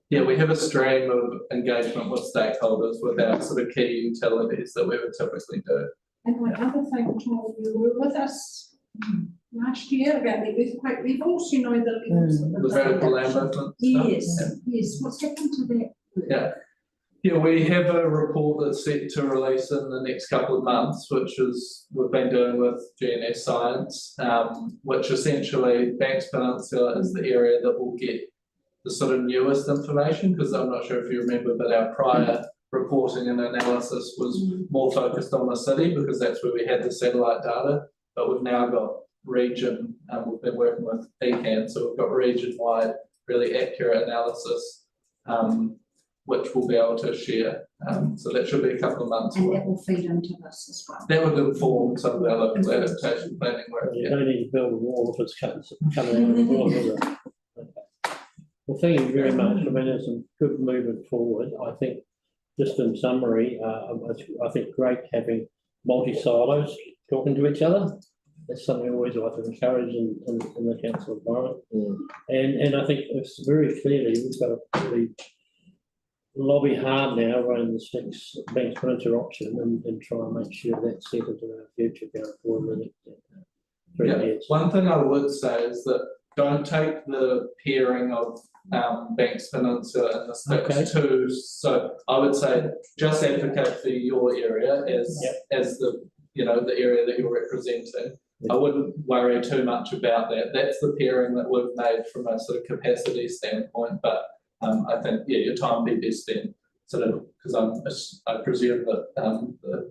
Yeah, we have a stream of engagement with stakeholders with our sort of key utilities that we would typically do. And my other thing, Tom, you were with us last year about the earthquake levels, you know, the levels. The vertical land movement. Yes, yes. What's happened to that? Yeah, we have a report that's set to release in the next couple of months, which is we've been doing with GNS Science, which essentially Banks Peninsula is the area that will get the sort of newest information, because I'm not sure if you remember, but our prior reporting and analysis was more focused on the city because that's where we had the satellite data, but we've now got region, we've been working with ECAN, so we've got region-wide, really accurate analysis, which we'll be able to share. So that should be a couple of months. And that will feed into this as well. That would inform some of our local adaptation planning work. You don't need to build a wall if it's coming out of the wall, is it? Okay. Well, thank you very much. I mean, there's some good movement forward. I think, just in summary, I think great having multi-silos talking to each other. That's something I always like to encourage in the council environment. And I think it's very clearly we've got to really lobby hard now around this next Banks Peninsula option and try and make sure that's set into our future going forward in the next 3 years. One thing I would say is that don't take the pairing of Banks Peninsula and the Styx too. So I would say just advocate for your area as the the area that you're representing. I wouldn't worry too much about that. That's the pairing that we've made from a sort of capacity standpoint. But I think your time be best spent sort of because I presume that the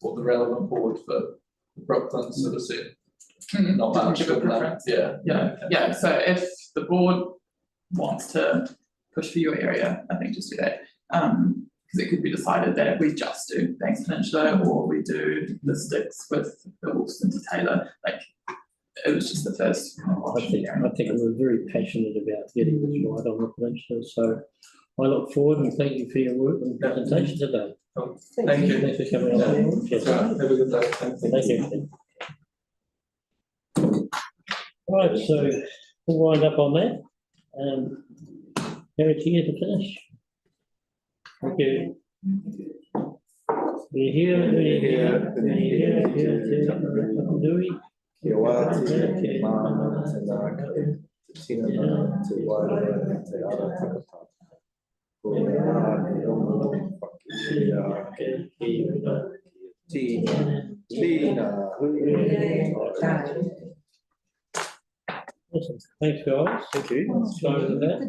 relevant board for Brooklyn sort of said not much of preference. Yeah. So if the board wants to push for your area, I think just do that. Because it could be decided that we just do Banks Peninsula or we do the Styx with the Wolfson to Taylor. Like it was just the first. I think we're very passionate about getting this right on the peninsula. So I look forward and thank you for your work and presentation today. Thank you. Thanks for coming on. Yes. Have a good day. Thank you. Right, so we'll wind up on that. Harry, here to finish. Thank you. We're here. Louis. Awesome. Thanks, guys. Thank you. Sorry for that.